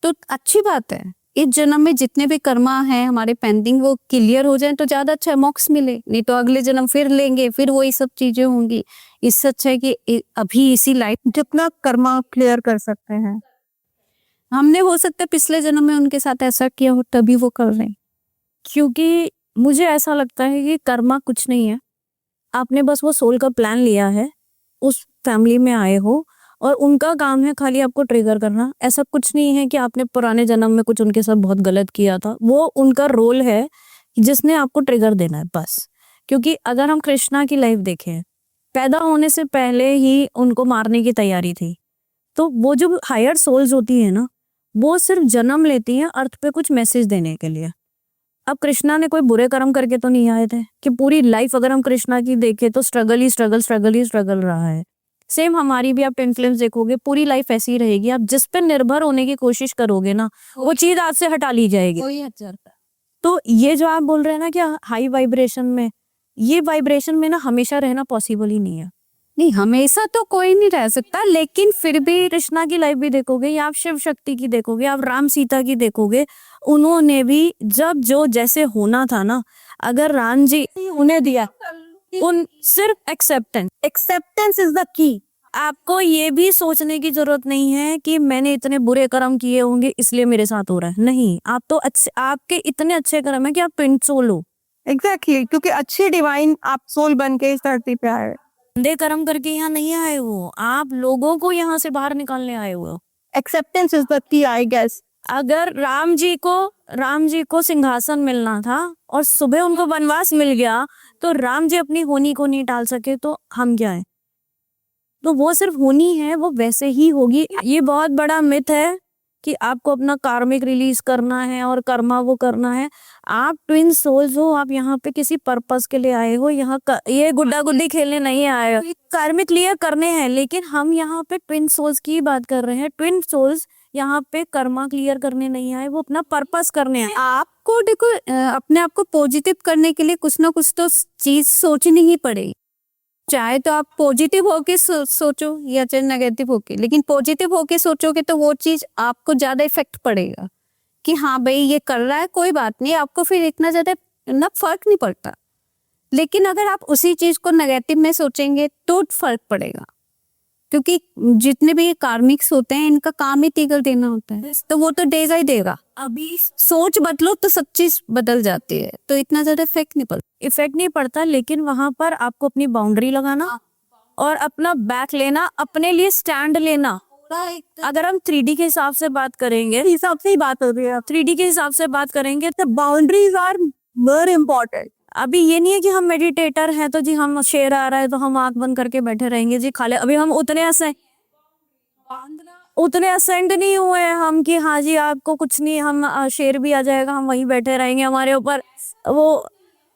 तो अच्छी बात है। इस जन्म में जितने भी कर्मा हैं हमारे पेंडिंग, वो क्लियर हो जाए तो ज्यादा अच्छा है, मोक्ष मिले। नहीं तो अगले जन्म फिर लेंगे, फिर वही सब चीजें होंगी। इससे अच्छा है कि अभी इसी लाइफ जितना कर्मा क्लियर कर सकते हैं। हमने, हो सकता है पिछले जन्म में उनके साथ ऐसा किया हो, तभी वो कर रहे हैं। क्योंकि मुझे ऐसा लगता है कि कर्मा कुछ नहीं है, आपने बस वो सोल का प्लान लिया है, उस फैमिली में आए हो और उनका काम है खाली आपको ट्रिगर करना। ऐसा कुछ नहीं है कि आपने पुराने जन्म में कुछ उनके साथ बहुत गलत किया था, वो उनका रोल है जिसने आपको ट्रिगर देना है बस। क्योंकि अगर हम कृष्णा की लाइफ देखें, पैदा होने से पहले ही उनको मारने की तैयारी थी। तो वो जो हायर सोल्स होती है ना, वो सिर्फ जन्म लेती हैं अर्थ पे कुछ मैसेज देने के लिए। अब कृष्णा ने कोई बुरे कर्म करके तो नहीं आए थे कि पूरी लाइफ अगर हम कृष्णा की देखें तो स्ट्रगल ही स्ट्रगल रहा है। सेम हमारी भी आप इन्फ्लुएंस देखोगे, पूरी लाइफ ऐसी ही रहेगी। आप जिस पे निर्भर होने की कोशिश करोगे ना, वो चीज आपसे हटा ली जाएगी। तो ये जो आप बोल रहे हैं ना कि हाई वाइब्रेशन में, ये वाइब्रेशन में ना हमेशा रहना पॉसिबल ही नहीं है। नहीं, हमेशा तो कोई नहीं रह सकता, लेकिन फिर भी कृष्णा की लाइफ भी देखोगे, या आप शिव शक्ति की देखोगे, आप राम सीता की देखोगे, उन्होंने भी जब जो जैसे होना था ना, अगर राम जी उन्हें दिया, उन सिर्फ एक्सेप्टेंस इज द की। आपको ये भी सोचने की जरूरत नहीं है कि मैंने इतने बुरे कर्म किए होंगे इसलिए मेरे साथ हो रहा है। नहीं, आप तो अच्छे, आपके इतने अच्छे कर्म है कि आप पिंड सोल हो। एग्जैक्टली, क्योंकि अच्छी डिवाइन आप सोल बन के इस धरती पे आए। गंदे कर्म करके यहाँ नहीं आए हो, आप लोगों को यहाँ से बाहर निकालने आए हो। Acceptance is the key, I guess. अगर राम जी को सिंहासन मिलना था और सुबह उनको वनवास मिल गया, तो राम जी अपनी होनी को नहीं टाल सके तो हम क्या है? तो वो सिर्फ होनी है, वो वैसे ही होगी। ये बहुत बड़ा मिथ है कि आपको अपना कार्मिक रिलीज करना है और कर्मा वो करना है। आप ट्विन सोल्स हो, आप यहाँ पे किसी पर्पस के लिए आए हो, यहाँ ये गुड्डा गुड्डी खेलने नहीं आए हो। कार्मिक क्लियर करने हैं, लेकिन हम यहाँ पे ट्विन सोल्स की बात कर रहे हैं। ट्विन सोल्स यहाँ पे कर्मा क्लियर करने नहीं आए, वो अपना पर्पस करने आए। आपको देखो, अपने आप को पॉजिटिव करने के लिए कुछ ना कुछ तो चीज सोचनी ही पड़ेगी। चाहे तो आप पॉजिटिव होके सोचो या चाहे नेगेटिव होके, लेकिन पॉजिटिव होके सोचोगे तो वो चीज आपको ज्यादा इफेक्ट पड़ेगा कि हाँ भाई ये कर रहा है, कोई बात नहीं, आपको फिर इतना ज्यादा ना फर्क नहीं पड़ता। लेकिन अगर आप उसी चीज को नेगेटिव में सोचेंगे तो फर्क पड़ेगा, क्योंकि जितने भी कार्मिक्स होते हैं इनका काम ही तिगल देना होता है, तो वो तो देगा ही देगा। अभी सोच बदलो तो सब चीज बदल जाती है, तो इतना ज्यादा इफेक्ट नहीं पड़ता। लेकिन वहां पर आपको अपनी बाउंड्री लगाना और अपना बैक लेना, अपने लिए स्टैंड लेना। अगर हम 3D के हिसाब से बात करेंगे, हिसाब से ही बात हो रही है। 3D के हिसाब से बात करेंगे तो बाउंड्रीज आर वेरी इंपॉर्टेंट। अभी ये नहीं है कि हम मेडिटेटर हैं तो जी हम शेर आ रहा है तो हम आंख बंद करके बैठे रहेंगे जी खाली। अभी हम उतने असेंड नहीं हुए हैं हम कि हाँ जी आपको कुछ नहीं, हम शेर भी आ जाएगा हम वहीं बैठे रहेंगे हमारे ऊपर, वो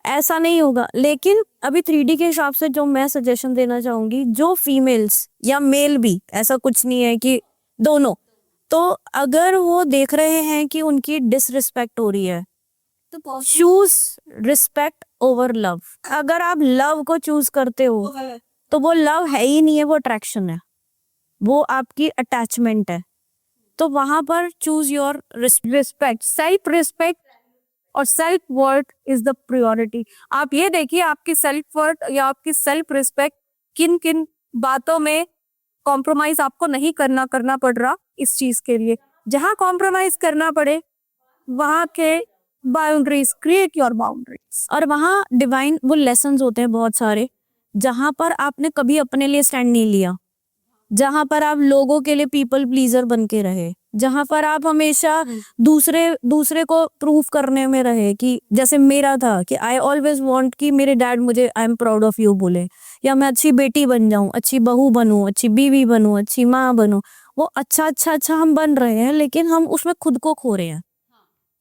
ऐसा नहीं होगा। लेकिन अभी 3D के हिसाब से जो मैं सजेशन देना चाहूंगी, जो फीमेल्स या मेल भी, ऐसा कुछ नहीं है कि दोनों, तो अगर वो देख रहे हैं कि उनकी डिसरिस्पेक्ट हो रही है तो चूज रिस्पेक्ट ओवर लव। अगर आप लव को चूज करते हो तो वो लव है ही नहीं है, वो अट्रैक्शन है, वो आपकी अटैचमेंट है। तो वहां पर choose your respect, self respect और self worth is the priority. आप ये देखिए आपकी सेल्फ वर्थ या आपकी सेल्फ रिस्पेक्ट किन किन बातों में कॉम्प्रोमाइज आपको नहीं करना पड़ रहा इस चीज के लिए। जहां कॉम्प्रोमाइज करना पड़े वहां के बाउंड्रीज, क्रिएट योर बाउंड्रीज। और वहां डिवाइन वो लेसन्स होते हैं बहुत सारे, जहां पर आपने कभी अपने लिए स्टैंड नहीं लिया, जहां पर आप लोगों के लिए पीपल प्लीजर बन के रहे, जहां पर आप हमेशा दूसरे को प्रूफ करने में रहे कि जैसे मेरा था कि आई ऑलवेज वांट कि मेरे डैड मुझे I am proud of you बोले, या मैं अच्छी बेटी बन जाऊं, अच्छी बहू बनूं, अच्छी बीवी बनूं, अच्छी माँ बनूं। वो अच्छा हम बन रहे हैं, लेकिन हम उसमें खुद को खो रहे हैं।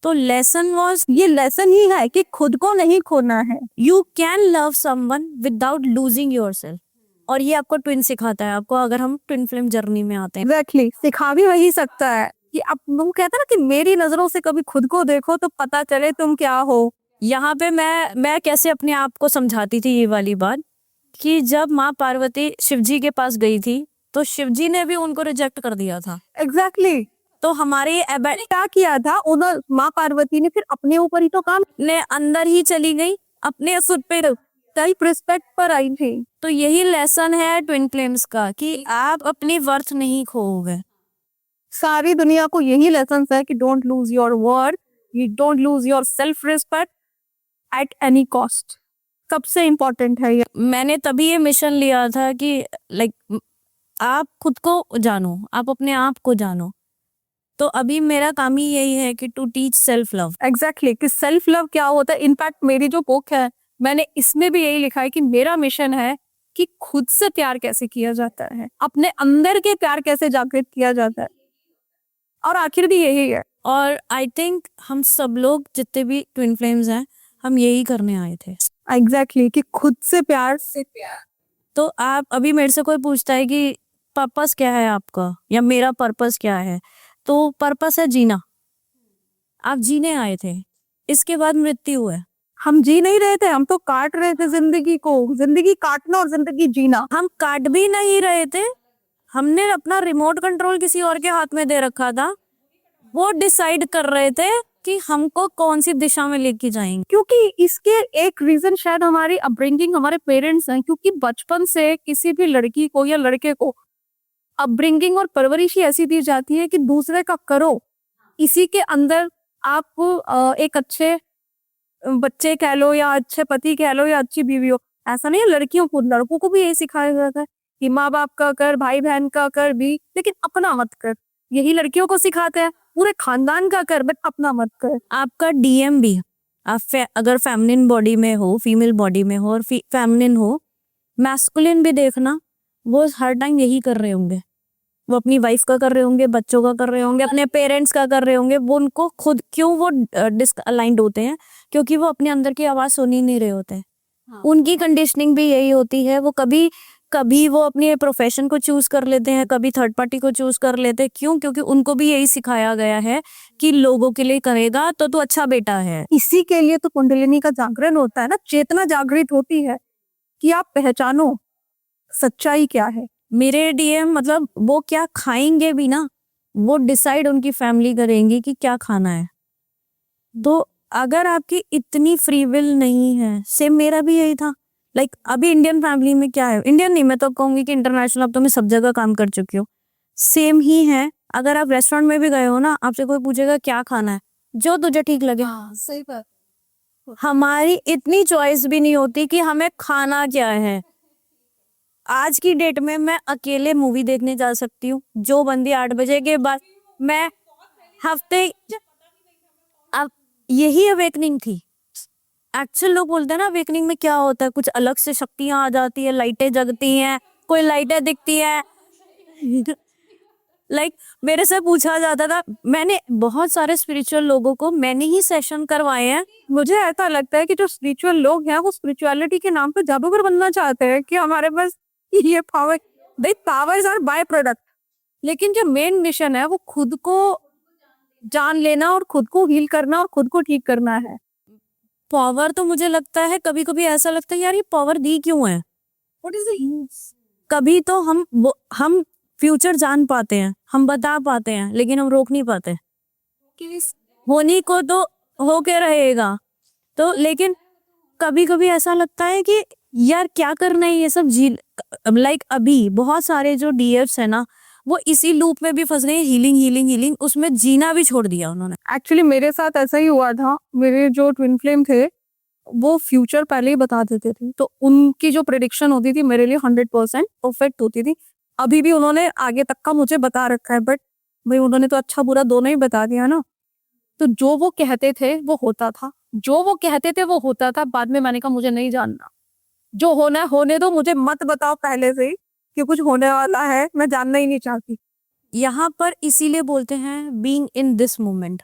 तो लेसन वाज, ये लेसन ही है कि खुद को नहीं खोना है। You can love someone without losing yourself. और ये आपको ट्विन सिखाता है, आपको, अगर हम ट्विन फ्लेम जर्नी में आते हैं। एग्जैक्टली, सिखा भी वही सकता है कि आप वो कहते हैं ना कि मेरी नजरों से कभी खुद को देखो तो पता चले तुम क्या हो। यहाँ पे मैं कैसे अपने आप को समझाती थी ये वाली बात, कि जब माँ पार्वती शिवजी के पास गई थी तो शिवजी ने भी उनको रिजेक्ट कर दिया था। एग्जैक्टली, तो हमारे क्या किया था उन्होंने, माँ पार्वती ने फिर अपने ऊपर ही तो काम ने अंदर ही चली गई, अपने खुद पे सेल्फ रिस्पेक्ट पर आई थी। तो यही लेसन है ट्विन फ्लेम्स का, कि आप अपनी वर्थ नहीं खोओगे। सारी दुनिया को यही लेसन है कि don't lose your worth, you don't lose your self respect at any cost. सबसे इम्पोर्टेंट है ये। मैंने तभी ये मिशन लिया था कि लाइक आप खुद को जानो, आप अपने आप को जानो। तो अभी मेरा काम ही यही है कि to teach self love. Exactly, कि सेल्फ लव क्या होता है। इनफैक्ट मेरी जो बुक है मैंने इसमें भी यही लिखा है कि मेरा मिशन है कि खुद से प्यार कैसे किया जाता है, अपने अंदर के प्यार कैसे जागृत किया जाता है, और आखिर भी यही है। और आई थिंक हम सब लोग जितने भी ट्विन फ्लेम्स हैं, हम यही करने आए थे। एग्जैक्टली, कि खुद से प्यार तो आप अभी मेरे से कोई पूछता है कि पर्पस क्या है आपका, या मेरा पर्पस क्या है, तो पर्पस है जीना। आप जीने आए थे, इसके बाद मृत्यु है। हम जी नहीं रहे थे, हम तो काट रहे थे जिंदगी को। जिंदगी काटना और जिंदगी जीना। हम काट भी नहीं रहे थे, हमने अपना रिमोट कंट्रोल किसी और के हाथ में दे रखा था। वो डिसाइड कर रहे थे कि हमको कौन सी दिशा में लेके जाएंगे। क्योंकि इसके एक रीजन शायद हमारी अपब्रिंगिंग, हमारे पेरेंट्स हैं। क्योंकि बचपन से किसी भी लड़की को या लड़के को अपब्रिंगिंग और परवरिश ही ऐसी दी जाती है कि दूसरे का करो, इसी के अंदर आप एक अच्छे बच्चे कह लो, या अच्छे पति कह लो, या अच्छी बीवी हो। ऐसा नहीं है, लड़कियों को, लड़कों को भी यही सिखाया जाता है कि माँ बाप का कर, भाई बहन का कर भी, लेकिन अपना मत कर। यही लड़कियों को सिखाते हैं, पूरे खानदान का कर बट अपना मत कर। आपका डीएम भी, आप अगर फेमिनिन बॉडी में हो, फीमेल बॉडी में हो, और फेमिनिन हो, मैस्कुलिन भी देखना, वो हर टाइम यही कर रहे होंगे। वो अपनी वाइफ का कर रहे होंगे, बच्चों का कर रहे होंगे, अपने पेरेंट्स का कर रहे होंगे। वो उनको खुद क्यों वो डिसअलाइंड होते हैं, क्योंकि वो अपने अंदर की आवाज सुन ही नहीं रहे होते। उनकी कंडीशनिंग भी यही होती है। वो कभी कभी वो अपने प्रोफेशन को चूज कर लेते हैं, कभी थर्ड पार्टी को चूज कर लेते हैं। क्यों? क्योंकि उनको भी यही सिखाया गया है कि लोगों के लिए करेगा तो तू अच्छा बेटा है। इसी के लिए तो कुंडलिनी का जागरण होता है ना, चेतना जागृत होती है कि आप पहचानो सच्चाई क्या है। मेरे डीएम मतलब वो क्या खाएंगे भी ना, वो डिसाइड उनकी फैमिली करेंगी कि क्या खाना है। तो अगर आपकी इतनी फ्री विल नहीं है, सेम मेरा भी यही था। लाइक अभी इंडियन फैमिली में क्या है, इंडियन नहीं, मैं तो कहूंगी कि इंटरनेशनल, अब तो मैं सब जगह काम कर चुकी हूँ, सेम ही है। अगर आप रेस्टोरेंट में भी गए हो ना, आपसे कोई पूछेगा क्या खाना है, जो तुझे ठीक लगे। सही बात। हमारी इतनी चॉइस भी नहीं होती कि हमें खाना क्या है। आज की डेट में मैं अकेले मूवी देखने जा सकती हूँ, जो बंदी 8 बजे के बाद, मैं हफ्ते, अब यही अवेकनिंग थी। एक्चुअल लोग बोलते हैं ना अवेकनिंग में क्या होता है, कुछ अलग से शक्तियां आ जाती है, लाइटें जगती हैं, कोई लाइटें दिखती है। लाइक मेरे से पूछा जाता था, मैंने बहुत सारे स्पिरिचुअल लोगों को मैंने ही सेशन करवाए हैं। मुझे ऐसा लगता है कि जो स्पिरिचुअल लोग हैं वो स्पिरिचुअलिटी के नाम पे जादूगर बनना चाहते हैं कि हमारे पास ये power, they powers are by product. लेकिन जो मेन मिशन है वो खुद को जान लेना और खुद को हील करना और खुद को ठीक करना है। पावर तो मुझे लगता है कभी कभी ऐसा लगता है यार ये पावर दी क्यों है। What is the use? कभी तो हम फ्यूचर जान पाते हैं, हम बता पाते हैं, लेकिन हम रोक नहीं पाते। होने को तो होके रहेगा। तो लेकिन कभी कभी ऐसा लगता है कि यार क्या करना है ये सब लाइक अभी बहुत सारे जो डीएफ्स है ना, वो इसी लूप में भी फंस गए, हीलिंग हीलिंग हीलिंग, उसमें जीना भी छोड़ दिया उन्होंने। एक्चुअली मेरे साथ ऐसा ही हुआ था। मेरे जो ट्विन फ्लेम थे वो फ्यूचर पहले ही बता देते थे, तो उनकी जो प्रेडिक्शन होती थी मेरे लिए 100% परफेक्ट होती थी। अभी भी उन्होंने आगे तक का मुझे बता रखा है, बट भाई उन्होंने तो अच्छा बुरा दोनों ही बता दिया ना। तो जो वो कहते थे वो होता था, जो वो कहते थे वो होता था। बाद में मैंने कहा मुझे नहीं जानना, जो होना है होने दो, मुझे मत बताओ पहले से ही कि कुछ होने वाला है, मैं जानना ही नहीं चाहती। यहाँ पर इसीलिए बोलते हैं बीइंग इन दिस मोमेंट।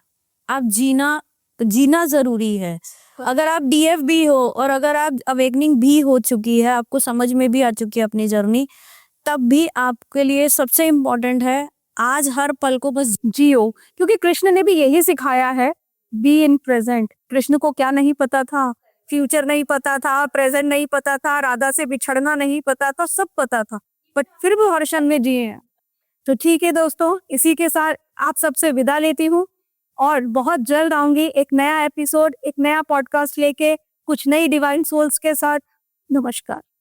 आप जीना जरूरी है। अगर आप डीएफ भी हो और अगर आप अवेकनिंग भी हो चुकी है, आपको समझ में भी आ चुकी है अपनी जर्नी, तब भी आपके लिए सबसे इम्पोर्टेंट है आज हर पल को बस जियो, क्योंकि कृष्ण ने भी यही सिखाया है, बी इन प्रेजेंट। कृष्ण को क्या नहीं पता था, फ्यूचर नहीं पता था, प्रेजेंट नहीं पता था, राधा से बिछड़ना नहीं पता था, सब पता था, बट फिर भी हर क्षण में जिए हैं। तो ठीक है दोस्तों, इसी के साथ आप सबसे विदा लेती हूँ और बहुत जल्द आऊंगी एक नया एपिसोड, एक नया पॉडकास्ट लेके, कुछ नई डिवाइन सोल्स के साथ। नमस्कार।